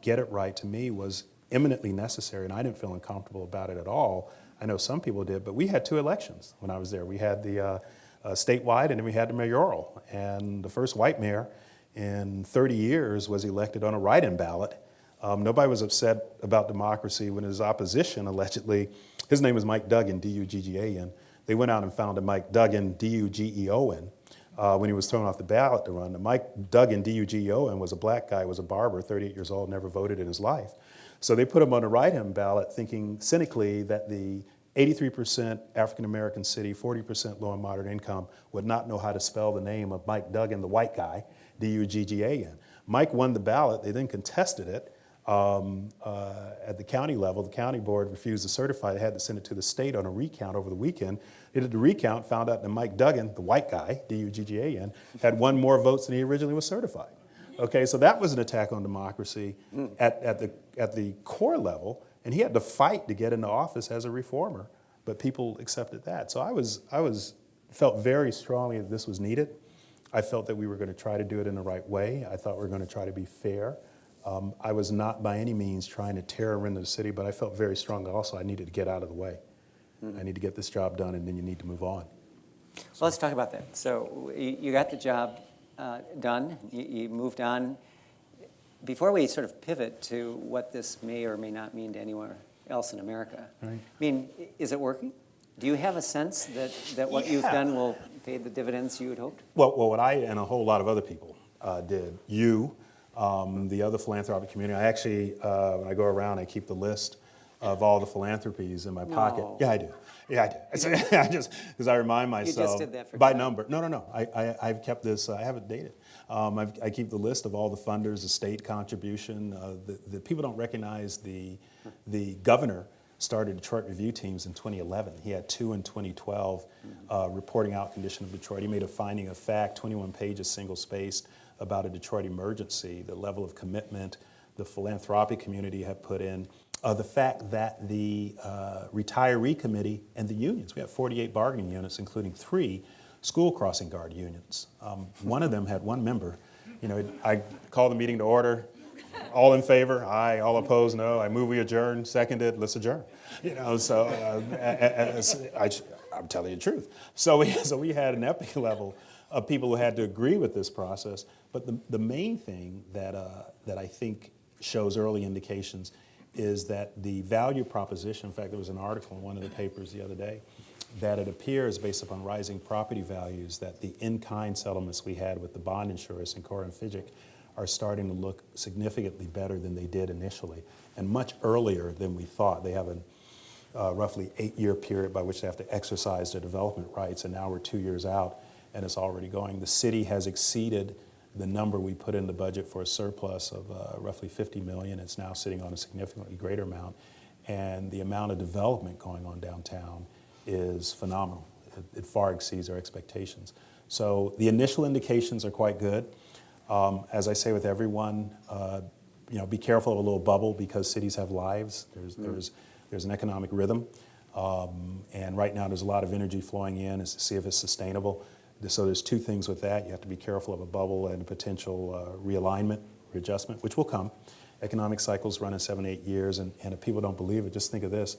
get it right, to me was eminently necessary, and I didn't feel uncomfortable about it at all. I know some people did, but we had 2 elections when I was there. We had the statewide, and then we had the mayoral. And the first white mayor in 30 years was elected on a write-in ballot. Nobody was upset about democracy when his opposition, allegedly, his name was Mike Duggan, D-U-G-G-A-N. They went out and found a Mike Duggan, D-U-G-E-O-N, when he was thrown off the ballot to run. Mike Duggan, D-U-G-E-O-N, was a black guy, was a barber, 38 years old, never voted in his life. So they put him on a write-in ballot, thinking cynically that the 83% African-American city, 40% low and moderate income, would not know how to spell the name of Mike Duggan, the white guy, D-U-G-G-A-N. Mike won the ballot. They then contested it at the county level. The county board refused to certify. They had to send it to the state on a recount over the weekend. They did the recount, found out that Mike Duggan, the white guy, D-U-G-G-A-N, had won more votes than he originally was certified. Okay, so that was an attack on democracy at the core level, and he had to fight to get into office as a reformer, but people accepted that. So I felt very strongly that this was needed. I felt that we were going to try to do it in the right way. I thought we were going to try to be fair. I was not by any means trying to tear into the city, but I felt very strongly also I needed to get out of the way. I need to get this job done, and then you need to move on. Well, let's talk about that. So you got the job done. You moved on. Before we sort of pivot to what this may or may not mean to anywhere else in America, Right. I mean, is it working? Do you have a sense that what you've done will pay the dividends you had hoped? Well, what I and a whole lot of other people did, the other philanthropic community, I actually, when I go around, I keep the list of all the philanthropes in my pocket. No. Yeah, I do. Yeah, I do. I just, because I remind myself. You just did that for by John. number. No. I've kept this, I have it dated. I keep the list of all the funders, the state contribution. The people don't recognize the governor started Detroit Review teams in 2011. He had 2 in 2012 reporting out condition of Detroit. He made a finding of fact, 21 pages, single-spaced, about a Detroit emergency, the level of commitment the philanthropic community have put in, the fact that the retiree committee and the unions, we have 48 bargaining units, including 3 school crossing guard unions. One of them had 1 member. You know, I call the meeting to order. All in favor? Aye. All opposed? No. I move we adjourn. Seconded. Let's adjourn. You know, so I'm telling you the truth. So we had an epic level of people who had to agree with this process. But the main thing that I think shows early indications is that the value proposition, in fact, there was an article in one of the papers the other day, that it appears, based upon rising property values, that the in-kind settlements we had with the bond insurers and Cora and Fidget are starting to look significantly better than they did initially, and much earlier than we thought. They have a roughly 8-year period by which they have to exercise their development rights, and now we're 2 years out, and it's already going. The city has exceeded the number we put in the budget for a surplus of roughly $50 million. It's now sitting on a significantly greater amount, and the amount of development going on downtown is phenomenal. It far exceeds our expectations. So the initial indications are quite good. As I say with everyone, be careful of a little bubble, because cities have lives. There's an economic rhythm. And right now there's a lot of energy flowing in to see if it's sustainable. So there's two things with that. You have to be careful of a bubble and a potential realignment, readjustment, which will come. Economic cycles run in 7 to 8 years, and if people don't believe it, just think of this.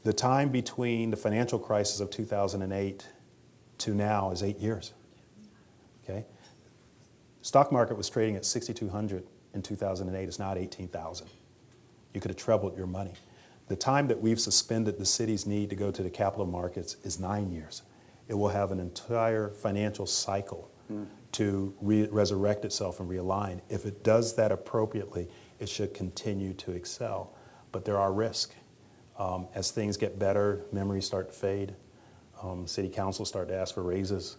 The time between the financial crisis of 2008 to now is 8 years, okay? Stock market was trading at 6,200 in 2008. It's now at 18,000. You could have trebled your money. The time that we've suspended the city's need to go to the capital markets is 9 years. It will have an entire financial cycle to resurrect itself and realign. If it does that appropriately, it should continue to excel. But there are risks. As things get better, memories start to fade. City councils start to ask for raises.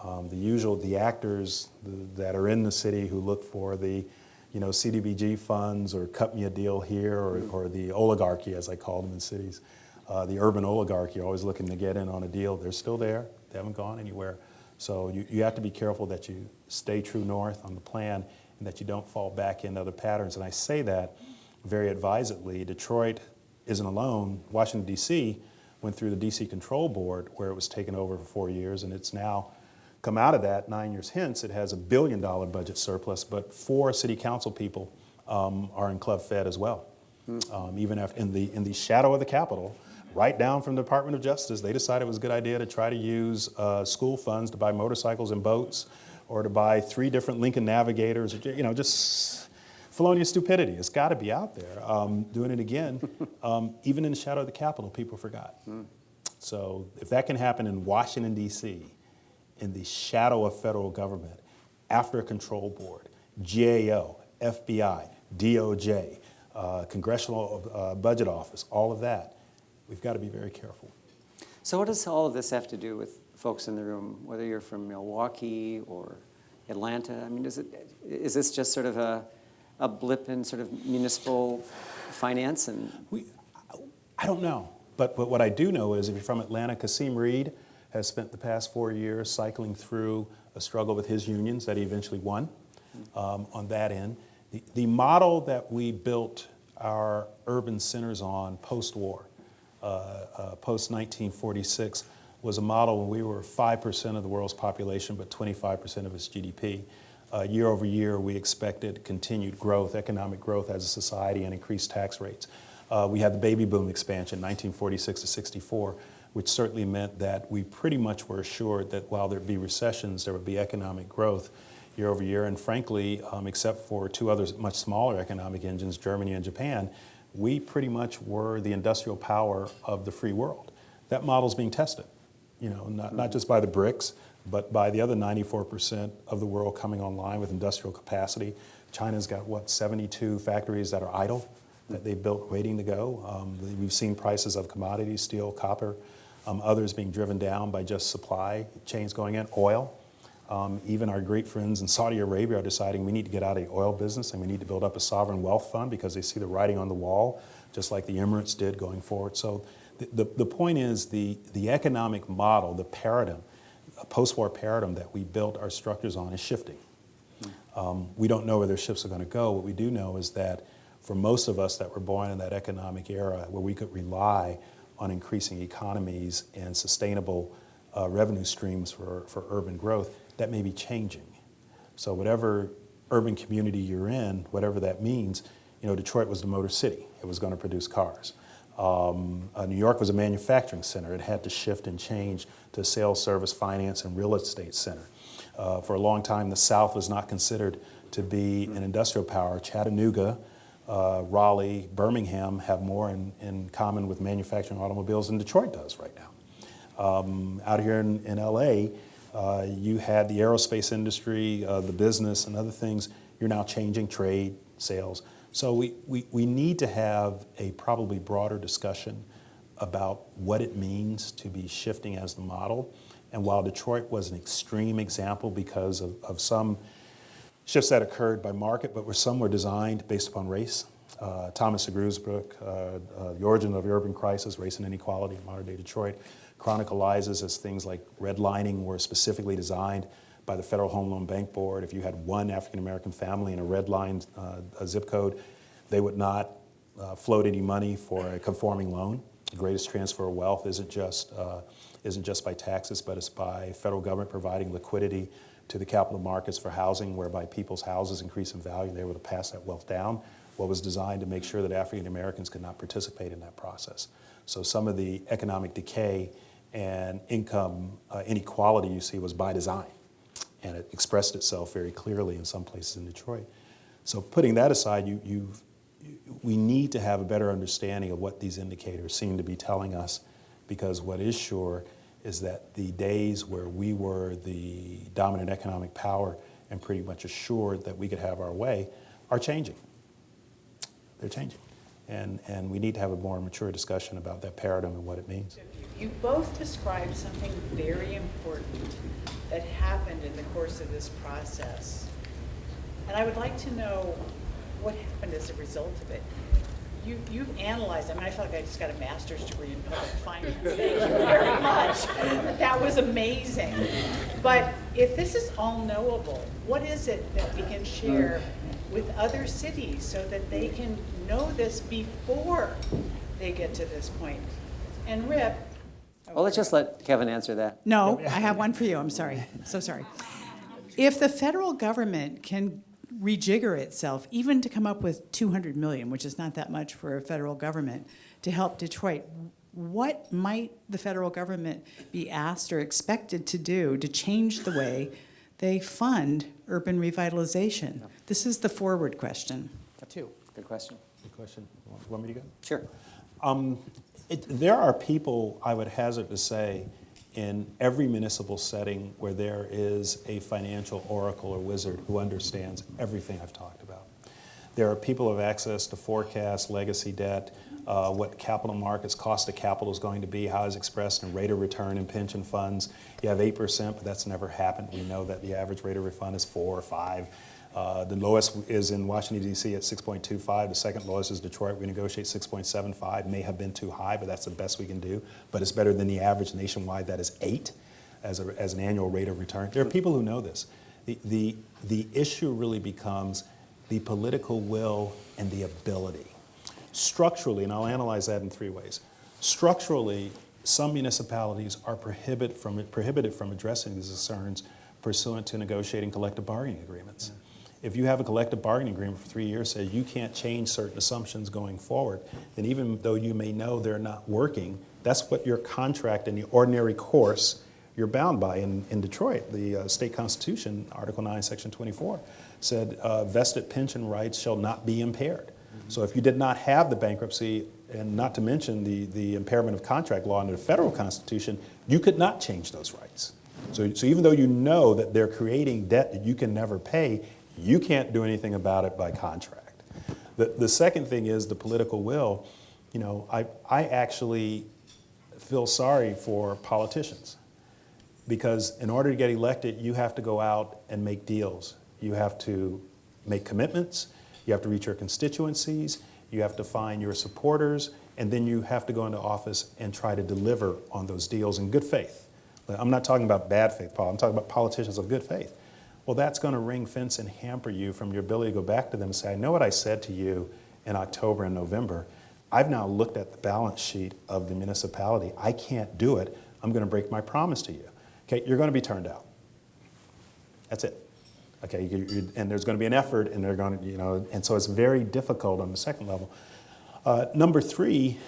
The actors that are in the city who look for the CDBG funds or cut me a deal here or the oligarchy, as I call them in cities, the urban oligarchy, always looking to get in on a deal. They're still there. They haven't gone anywhere. So you have to be careful that you stay true north on the plan and that you don't fall back into other patterns. And I say that very advisedly. Detroit isn't alone. Washington, D.C. went through the D.C. Control Board where it was taken over for 4 years, and it's now come out of that 9 years hence. It has $1 billion budget surplus, but 4 city council people are in Club Fed as well. Even after, in the shadow of the Capitol, right down from the Department of Justice, they decided it was a good idea to try to use school funds to buy motorcycles and boats, or to buy 3 different Lincoln Navigators, just felonious stupidity. It's got to be out there. Doing it again, even in the shadow of the Capitol, people forgot. So if that can happen in Washington, D.C., in the shadow of federal government, after a control board, GAO, FBI, DOJ, Congressional Budget Office, all of that, we've got to be very careful. So what does all of this have to do with folks in the room, whether you're from Milwaukee or Atlanta? I mean, is this just sort of a blip in sort of municipal finance? I don't know. But what I do know is if you're from Atlanta, Kasim Reed has spent the past 4 years cycling through a struggle with his unions that he eventually won on that end. The model that we built our urban centers on post-war, post-1946, was a model when we were 5% of the world's population, but 25% of its GDP. Year over year, we expected continued growth, economic growth as a society, and increased tax rates. We had the baby boom expansion, 1946 to 64, which certainly meant that we pretty much were assured that while there'd be recessions, there would be economic growth year over year. And frankly, except for 2 other much smaller economic engines, Germany and Japan, we pretty much were the industrial power of the free world. That model's being tested, not just by the BRICS, but by the other 94% of the world coming online with industrial capacity. China's got, 72 factories that are idle, that they built waiting to go. We've seen prices of commodities, steel, copper, others being driven down by just supply chains going in, oil. Even our great friends in Saudi Arabia are deciding we need to get out of the oil business and we need to build up a sovereign wealth fund because they see the writing on the wall, just like the Emirates did going forward. So the point is the economic model, the paradigm, a post-war paradigm that we built our structures on is shifting. We don't know where their ships are going to go. What we do know is that for most of us that were born in that economic era where we could rely on increasing economies and sustainable revenue streams for urban growth, that may be changing. So whatever urban community you're in, whatever that means, Detroit was the Motor City. It was going to produce cars. New York was a manufacturing center. It had to shift and change to a sales, service, finance, and real estate center. For a long time, the South was not considered to be an industrial power. Chattanooga, Raleigh, Birmingham have more in common with manufacturing automobiles than Detroit does right now. Out here in LA, you had the aerospace industry, the business and other things. You're now changing trade, sales. So we need to have a probably broader discussion about what it means to be shifting as the model. And while Detroit was an extreme example because of some shifts that occurred by market, but some were designed based upon race. Thomas Segru's book, The Origin of the Urban Crisis, Race and Inequality in Modern Day Detroit, chronicalizes as things like redlining were specifically designed by the Federal Home Loan Bank Board. If you had one African-American family in a redlined zip code, they would not float any money for a conforming loan. The greatest transfer of wealth isn't just by taxes, but it's by federal government providing liquidity to the capital markets for housing, whereby people's houses increase in value and they're able to pass that wealth down. What was designed to make sure that African Americans could not participate in that process. So some of the economic decay and income inequality you see was by design, and it expressed itself very clearly in some places in Detroit. So putting that aside, we need to have a better understanding of what these indicators seem to be telling us, because what is sure is that the days where we were the dominant economic power and pretty much assured that we could have our way are changing. They're changing. And we need to have a more mature discussion about that paradigm and what it means. You both described something very important that happened in the course of this process. And I would like to know what happened as a result of it. You've analyzed, I feel like I just got a master's degree in public finance. Thank you very much. That was amazing. But if this is all knowable, what is it that we can share with other cities so that they can know this before they get to this point? And Rip. Well, let's just let Kevin answer that. No, I have one for you. I'm sorry. So sorry. If the federal government can rejigger itself, even to come up with $200 million, which is not that much for a federal government, to help Detroit, what might the federal government be asked or expected to do to change the way they fund urban revitalization? This is the forward question, too. Good question. Good question. Want me to go? Sure. There are people, I would hazard to say, in every municipal setting where there is a financial oracle or wizard who understands everything I've talked about. There are people who have access to forecasts, legacy debt, what capital markets, cost of capital is going to be, how it's expressed in rate of return in pension funds. You have 8%, but that's never happened. We know that the average rate of refund is 4 or 5. The lowest is in Washington, D.C. at 6.25. The second lowest is Detroit. We negotiate 6.75. May have been too high, but that's the best we can do. But it's better than the average nationwide, that is 8 as an annual rate of return. There are people who know this. The issue really becomes the political will and the ability. Structurally, and I'll analyze that in 3 ways. Structurally, some municipalities are prohibited from addressing these concerns pursuant to negotiating collective bargaining agreements. If you have a collective bargaining agreement for 3 years that says you can't change certain assumptions going forward, then even though you may know they're not working, that's what your contract in the ordinary course you're bound by. In Detroit, the state constitution, Article 9, Section 24, said vested pension rights shall not be impaired. So if you did not have the bankruptcy, and not to mention the impairment of contract law under the federal constitution, you could not change those rights. So even though you know that they're creating debt that you can never pay, you can't do anything about it by contract. The second thing is the political will. You know, I actually feel sorry for politicians, because in order to get elected, you have to go out and make deals. You have to make commitments. You have to reach your constituencies. You have to find your supporters, and then you have to go into office and try to deliver on those deals in good faith. I'm not talking about bad faith, Paul. I'm talking about politicians of good faith. Well, that's going to ring fence and hamper you from your ability to go back to them and say, I know what I said to you in October and November. I've now looked at the balance sheet of the municipality. I can't do it. I'm going to break my promise to you. Okay, you're going to be turned out. That's it. Okay, and there's going to be an effort, and they're going to, you know, and so it's very difficult on the second level. Number 3,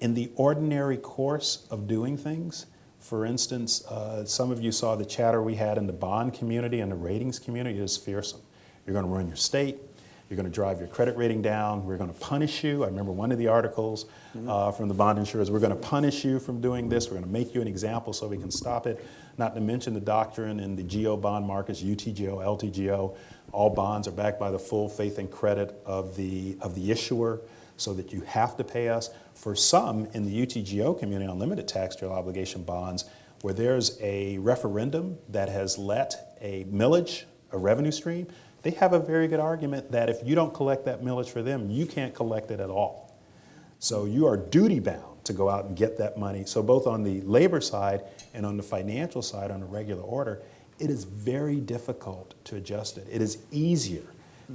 in the ordinary course of doing things, for instance, some of you saw the chatter we had in the bond community and the ratings community. It is fearsome. You're going to run your state. You're going to drive your credit rating down. We're going to punish you. I remember one of the articles from the bond insurers, we're going to punish you from doing this. We're going to make you an example so we can stop it. Not to mention the doctrine in the GO bond markets, UTGO, LTGO. All bonds are backed by the full faith and credit of the issuer, so that you have to pay us. For some in the UTGO community on limited tax deal obligation bonds, where there's a referendum that has let a millage, a revenue stream, they have a very good argument that if you don't collect that millage for them, you can't collect it at all. So you are duty bound to go out and get that money. So both on the labor side and on the financial side on a regular order, it is very difficult to adjust it. It is easier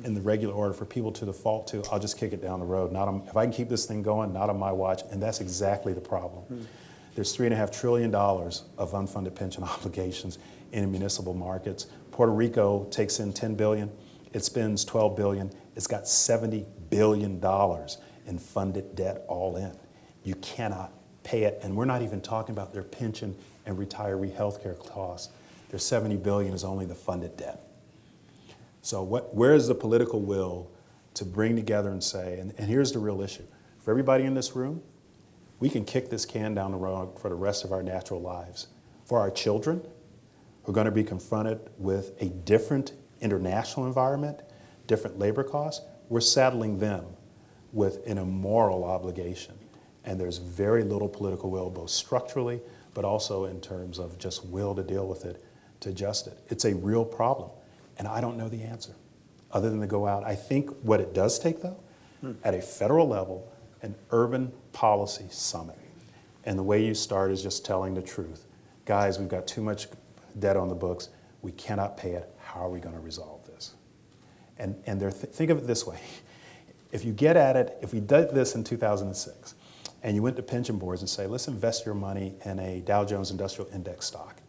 in the regular order for people to default to, I'll just kick it down the road. If I can keep this thing going, not on my watch, and that's exactly the problem. There's $3.5 trillion of unfunded pension obligations in municipal markets. Puerto Rico takes in $10 billion, it spends $12 billion, it's got $70 billion in funded debt all in. You cannot pay it, and we're not even talking about their pension and retiree health care costs. Their $70 billion is only the funded debt. So where is the political will to bring together and say, and here's the real issue, for everybody in this room, we can kick this can down the road for the rest of our natural lives. For our children, who are going to be confronted with a different international environment, different labor costs, we're saddling them with an immoral obligation. And there's very little political will, both structurally, but also in terms of just will to deal with it, to adjust it. It's a real problem, and I don't know the answer, other than to go out. I think what it does take, though, at a federal level, an urban policy summit. And the way you start is just telling the truth. Guys, we've got too much debt on the books. We cannot pay it. How are we going to resolve this? And think of it this way. If you get at it, if we did this in 2006, and you went to pension boards and say, let's invest your money in a Dow Jones Industrial Index stock.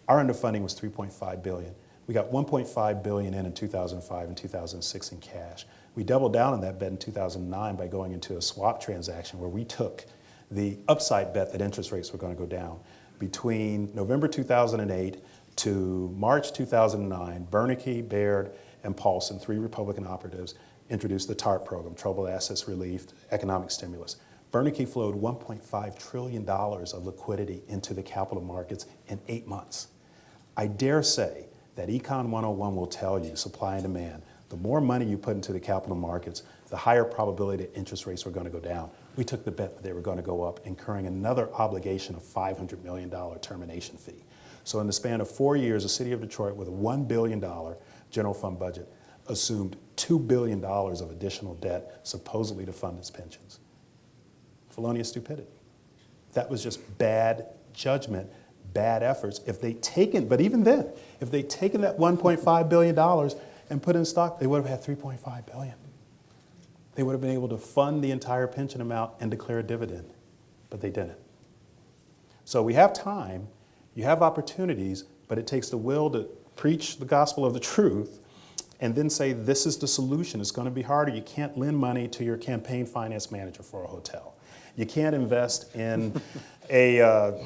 Our underfunding was $3.5 billion. We got $1.5 billion in 2005 and 2006 in cash. We doubled down on that bet in 2009 by going into a swap transaction where we took the upside bet that interest rates were going to go down. Between November 2008 to March 2009, Bernanke, Baird, and Paulson, 3 Republican operatives, introduced the TARP program, Troubled Assets Relief, Economic Stimulus. Bernanke flowed $1.5 trillion of liquidity into the capital markets in 8 months. I dare say that Econ 101 will tell you, supply and demand, the more money you put into the capital markets, the higher probability that interest rates were going to go down. We took the bet that they were going to go up, incurring another obligation of $500 million termination fee. So in the span of 4 years, the city of Detroit, with a $1 billion general fund budget, assumed $2 billion of additional debt, supposedly to fund its pensions. Felonious stupidity. That was just bad judgment, bad efforts. But even then, if they'd taken that $1.5 billion and put in stock, they would have had $3.5 billion. They would have been able to fund the entire pension amount and declare a dividend, but they didn't. So we have time, you have opportunities, but it takes the will to preach the gospel of the truth and then say, this is the solution. It's going to be harder. You can't lend money to your campaign finance manager for a hotel. You can't invest in a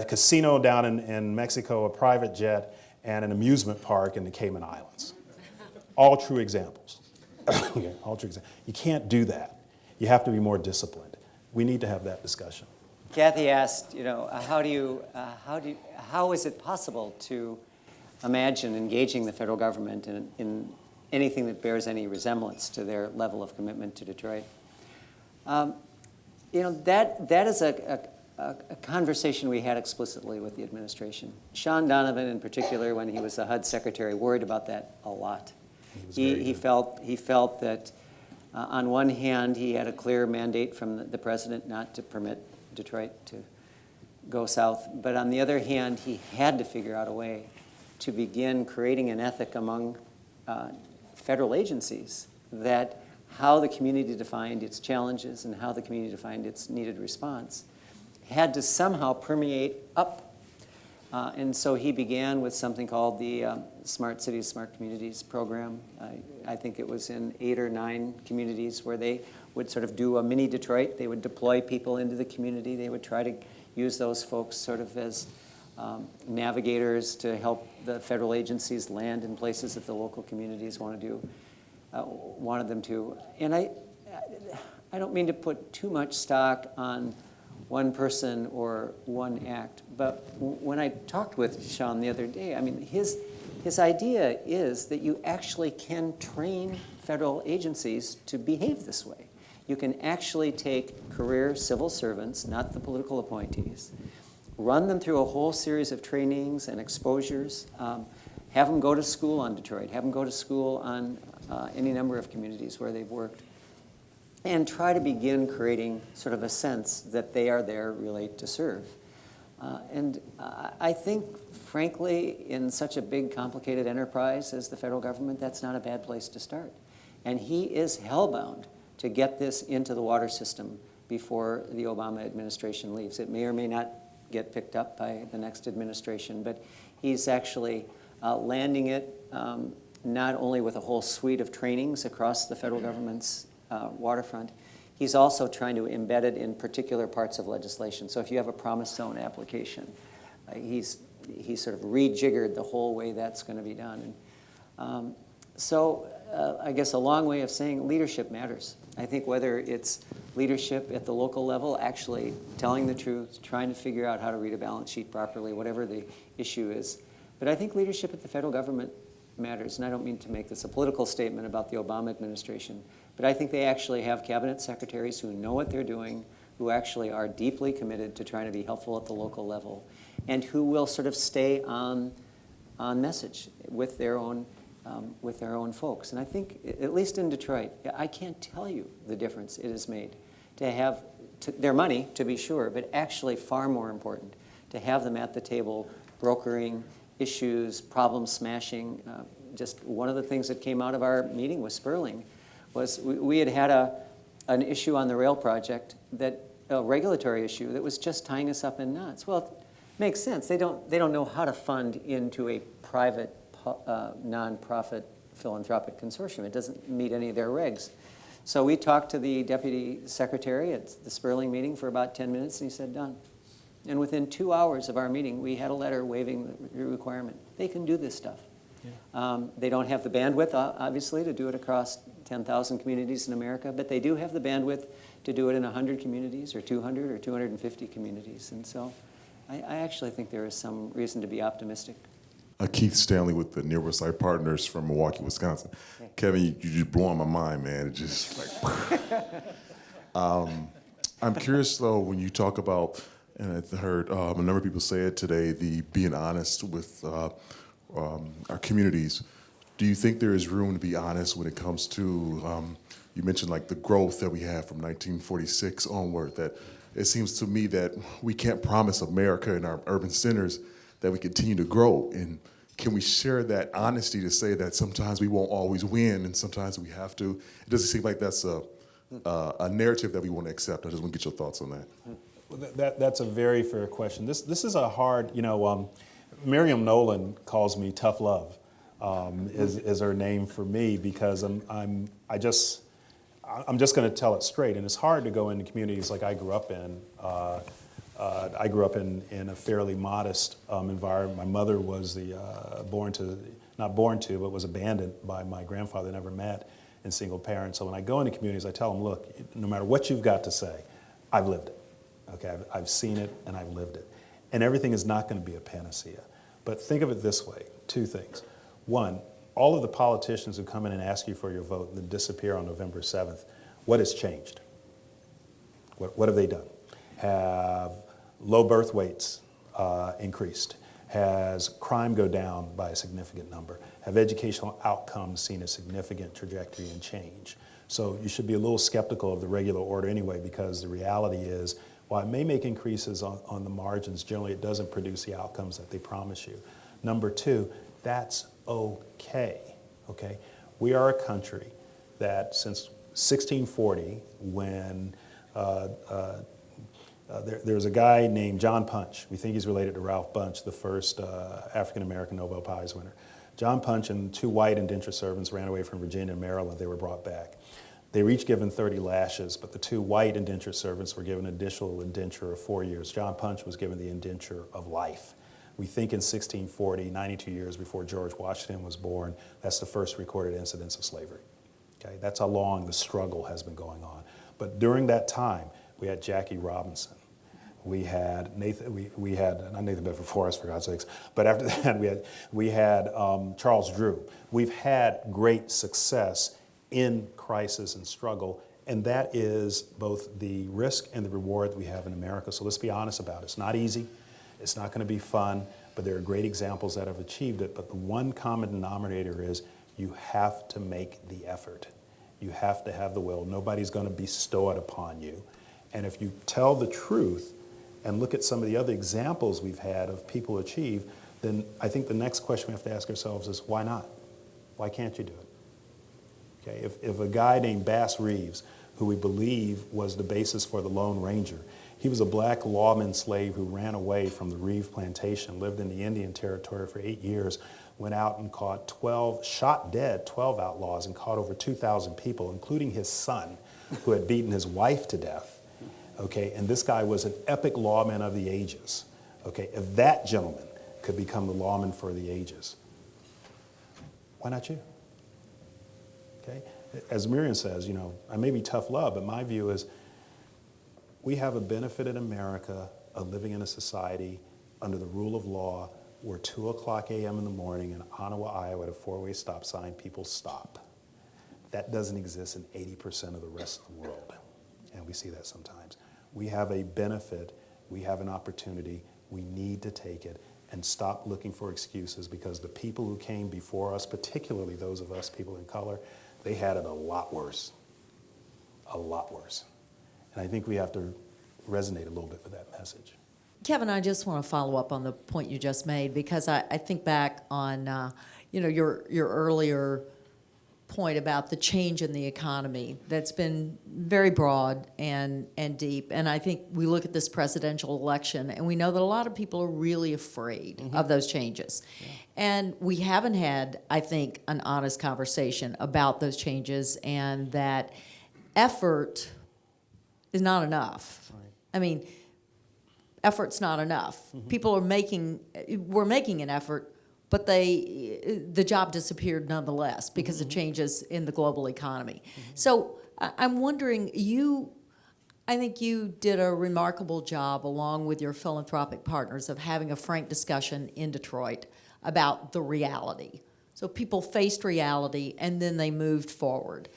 casino down in Mexico, a private jet, and an amusement park in the Cayman Islands. All true examples. Okay, all true examples. You can't do that. You have to be more disciplined. We need to have that discussion. Kathy asked, how is it possible to imagine engaging the federal government in anything that bears any resemblance to their level of commitment to Detroit? That is a conversation we had explicitly with the administration. Sean Donovan, in particular, when he was the HUD secretary, worried about that a lot. He felt that on one hand, he had a clear mandate from the president not to permit Detroit to go south, but on the other hand, he had to figure out a way to begin creating an ethic among federal agencies that how the community defined its challenges and how the community defined its needed response had to somehow permeate up. And so he began with something called the Smart Cities, Smart Communities program. I think it was in 8 or 9 communities where they would sort of do a mini Detroit. They would deploy people into the community. They would try to use those folks sort of as navigators to help the federal agencies land in places that the local communities wanted them to. And I don't mean to put too much stock on one person or one act, but when I talked with Sean the other day, I mean, his idea is that you actually can train federal agencies to behave this way. You can actually take career civil servants, not the political appointees, run them through a whole series of trainings and exposures, have them go to school on Detroit, have them go to school on any number of communities where they've worked, and try to begin creating sort of a sense that they are there really to serve. I think, frankly, in such a big, complicated enterprise as the federal government, that's not a bad place to start. And he is hellbound to get this into the water system before the Obama administration leaves. It may or may not get picked up by the next administration, but he's actually landing it not only with a whole suite of trainings across the federal government's waterfront, he's also trying to embed it in particular parts of legislation. So if you have a promise zone application, he's sort of rejiggered the whole way that's going to be done. And, I guess a long way of saying leadership matters. I think whether it's leadership at the local level, actually telling the truth, trying to figure out how to read a balance sheet properly, whatever the issue is. But I think leadership at the federal government matters, and I don't mean to make this a political statement about the Obama administration, but I think they actually have cabinet secretaries who know what they're doing, who actually are deeply committed to trying to be helpful at the local level, and who will sort of stay on message with their own folks. And I think, at least in Detroit, I can't tell you the difference it has made to have their money, to be sure, but actually far more important, to have them at the table brokering issues, problem smashing. Just one of the things that came out of our meeting with Sperling was we had an issue on the rail project, a regulatory issue that was just tying us up in knots. Well, it makes sense. They don't know how to fund into a private nonprofit philanthropic consortium. It doesn't meet any of their regs. So we talked to the deputy secretary at the Sperling meeting for about 10 minutes, and he said, done. And within 2 hours of our meeting, we had a letter waiving the requirement. They can do this stuff. Yeah. They don't have the bandwidth, obviously, to do it across 10,000 communities in America, but they do have the bandwidth to do it in 100 communities or 200 or 250 communities. And so I actually think there is some reason to be optimistic. Keith Stanley with the Near West Side Partners from Milwaukee, Wisconsin. Okay. Kevin, you just blowing my mind, man. It just like, I'm curious though, when you talk about, and I heard a number of people say it today, the being honest with our communities. Do you think there is room to be honest when it comes to, you mentioned like the growth that we have from 1946 onward, that it seems to me that we can't promise America in our urban centers that we continue to grow. And can we share that honesty to say that sometimes we won't always win and sometimes we have to? It doesn't seem like that's a narrative that we want to accept. I just want to get your thoughts on that. Well, that's a very fair question. This is a hard, Miriam Nolan calls me tough love, is her name for me, because I'm just going to tell it straight. And it's hard to go into communities like I grew up in. I grew up in a fairly modest environment. My mother was not born to, but was abandoned by my grandfather, never met, and single parent. So when I go into communities, I tell them, look, no matter what you've got to say, I've lived it. Okay, I've seen it and I've lived it. And everything is not going to be a panacea. But think of it this way, two things. One, all of the politicians who come in and ask you for your vote and then disappear on November 7th, what has changed? What have they done? Have low birth weights increased? Has crime go down by a significant number? Have educational outcomes seen a significant trajectory and change? So you should be a little skeptical of the regular order anyway, because the reality is, while it may make increases on the margins, generally it doesn't produce the outcomes that they promise you. Number two, that's okay. We are a country that since 1640, when there's a guy named John Punch. We think he's related to Ralph Bunche, the first African-American Nobel Prize winner. John Punch and two white indentured servants ran away from Virginia and Maryland. They were brought back. They were each given 30 lashes, but the two white indentured servants were given an additional indenture of 4 years. John Punch was given the indenture of life. We think in 1640, 92 years before George Washington was born, that's the first recorded incidence of slavery. That's how long the struggle has been going on. But during that time, we had Jackie Robinson. We had not Nathan Bedford Forrest, for God's sakes, but after that we had Charles Drew. We've had great success in crisis and struggle, and that is both the risk and the reward that we have in America. So let's be honest about it. It's not easy. It's not going to be fun, but there are great examples that have achieved it. But the one common denominator is you have to make the effort. You have to have the will. Nobody's going to bestow it upon you. And if you tell the truth and look at some of the other examples we've had of people achieve, then I think the next question we have to ask ourselves is, why not? Why can't you do it? Okay, if a guy named Bass Reeves, who we believe was the basis for the Lone Ranger, he was a black lawman slave who ran away from the Reeve plantation, lived in the Indian Territory for 8 years, went out and caught 12, shot dead 12 outlaws and caught over 2,000 people, including his son, who had beaten his wife to death. Okay, and this guy was an epic lawman of the ages. Okay, if that gentleman could become the lawman for the ages, why not you? Okay, as Miriam says, you know, I may be tough love, but my view is we have a benefit in America of living in a society under the rule of law where 2:00 a.m. in the morning in Ottawa, Iowa, at a four-way stop sign, people stop. That doesn't exist in 80% of the rest of the world, and we see that sometimes. We have a benefit, we have an opportunity, we need to take it and stop looking for excuses, because the people who came before us, particularly those of us people in color, they had it a lot worse, a lot worse. And I think we have to resonate a little bit with that message. Kevin, I just want to follow up on the point you just made, because I think back on your earlier point about the change in the economy that's been very broad and deep. And I think we look at this presidential election and we know that a lot of people are really afraid of those changes. Yeah. And we haven't had, I think, an honest conversation about those changes, and that effort is not enough. Right. I mean, effort's not enough. People are we're making an effort, but the job disappeared nonetheless because of changes in the global economy. So I'm wondering, I think you did a remarkable job, along with your philanthropic partners, of having a frank discussion in Detroit about the reality. So people faced reality and then they moved forward.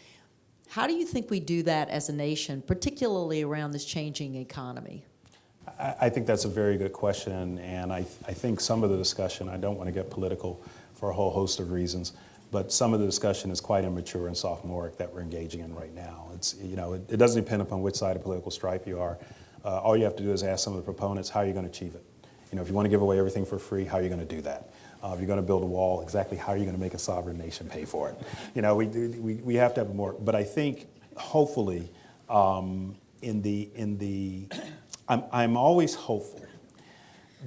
How do you think we do that as a nation, particularly around this changing economy? I think that's a very good question, and I think some of the discussion, I don't want to get political for a whole host of reasons, but some of the discussion is quite immature and sophomoric that we're engaging in right now. It's, you know, it doesn't depend upon which side of political stripe you are. All you have to do is ask some of the proponents, how are you going to achieve it? You know, if you want to give away everything for free, how are you going to do that? If you're going to build a wall, exactly how are you going to make a sovereign nation pay for it? You know, we have to have more, but I think hopefully I'm always hopeful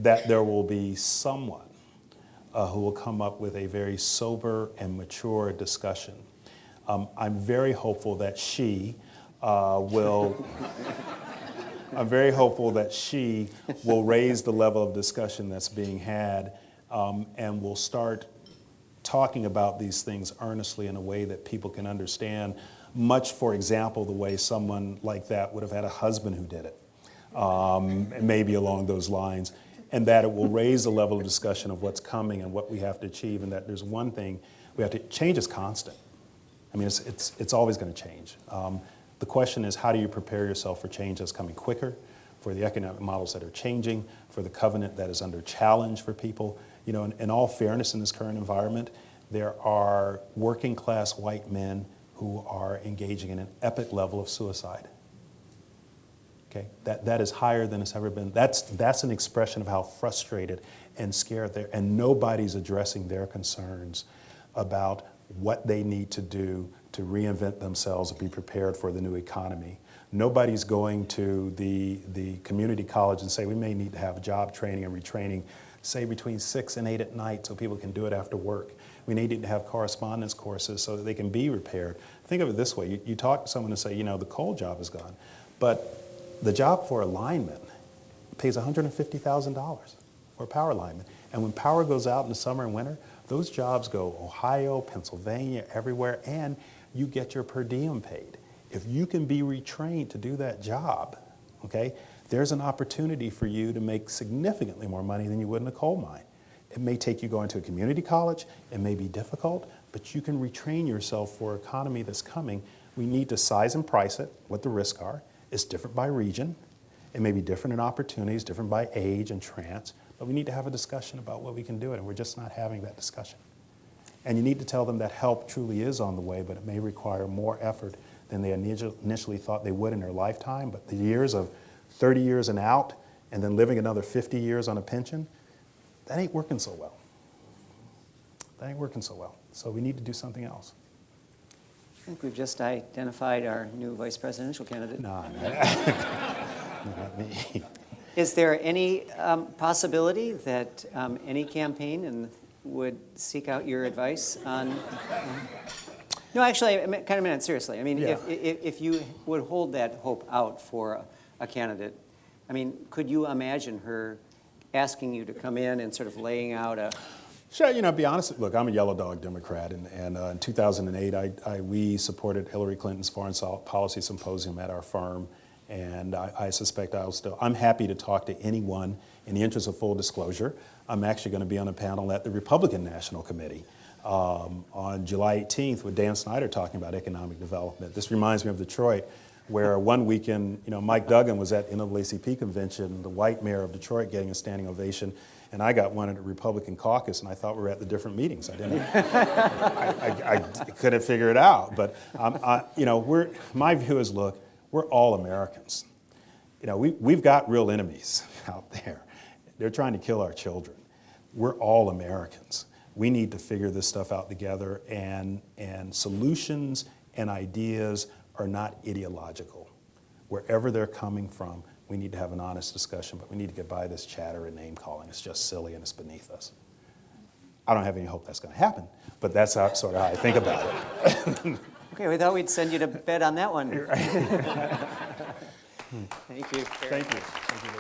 that there will be someone who will come up with a very sober and mature discussion. I'm very hopeful that she will. I'm very hopeful that she will raise the level of discussion that's being had, and will start talking about these things earnestly in a way that people can understand. Much, for example, the way someone like that would have had a husband who did it. Maybe along those lines, and that it will raise the level of discussion of what's coming and what we have to achieve, and that there's one thing we have to, change is constant. I mean, it's always going to change. The question is, how do you prepare yourself for change that's coming quicker, for the economic models that are changing, for the covenant that is under challenge for people? You know, in all fairness, in this current environment, there are working class white men who are engaging in an epic level of suicide. Okay, that is higher than it's ever been. That's an expression of how frustrated and scared they're, and nobody's addressing their concerns about what they need to do to reinvent themselves and be prepared for the new economy. Nobody's going to the community college and say, we may need to have job training and retraining, say between 6 and 8 at night so people can do it after work. We need to have correspondence courses so that they can be prepared. Think of it this way. You talk to someone and say, you know, the coal job is gone, but the job for a lineman pays $150,000 for a power lineman. And when power goes out in the summer and winter, those jobs go Ohio, Pennsylvania, everywhere, and you get your per diem paid. If you can be retrained to do that job, okay, there's an opportunity for you to make significantly more money than you would in a coal mine. It may take you going to a community college, it may be difficult, but you can retrain yourself for an economy that's coming. We need to size and price it, what the risks are. It's different by region. It may be different in opportunities, different by age and trance, but we need to have a discussion about what we can do, and we're just not having that discussion. And you need to tell them that help truly is on the way, but it may require more effort than they initially thought they would in their lifetime. But the years of 30 years and out and then living another 50 years on a pension, that ain't working so well. That ain't working so well. So we need to do something else. I think we've just identified our new vice presidential candidate. No, not me. Is there any possibility that any campaign would seek out your advice on? No, actually, I kind of meant it seriously. I mean, Yeah. if you would hold that hope out for a candidate, I mean, could you imagine her asking you to come in and sort of laying out a? Sure, you know, be honest. Look, I'm a yellow dog Democrat, and in 2008, we supported Hillary Clinton's foreign policy symposium at our firm, and I suspect I'll still. I'm happy to talk to anyone. In the interest of full disclosure, I'm actually going to be on a panel at the Republican National Committee on July 18th with Dan Snyder talking about economic development. This reminds me of Detroit, where one weekend, you know, Mike Duggan was at NAACP convention, the white mayor of Detroit getting a standing ovation, and I got one at a Republican caucus, and I thought we were at the different meetings. I didn't. I couldn't figure it out. But you know, my view is, look, we're all Americans. You know, we've got real enemies out there. They're trying to kill our children. We're all Americans. We need to figure this stuff out together, and solutions and ideas are not ideological. Wherever they're coming from, we need to have an honest discussion, but we need to get by this chatter and name calling. It's just silly and it's beneath us. I don't have any hope that's going to happen, but that's sort of how I think about it. Okay, we thought we'd send you to bed on that one. Thank you. Thank you. Thank you.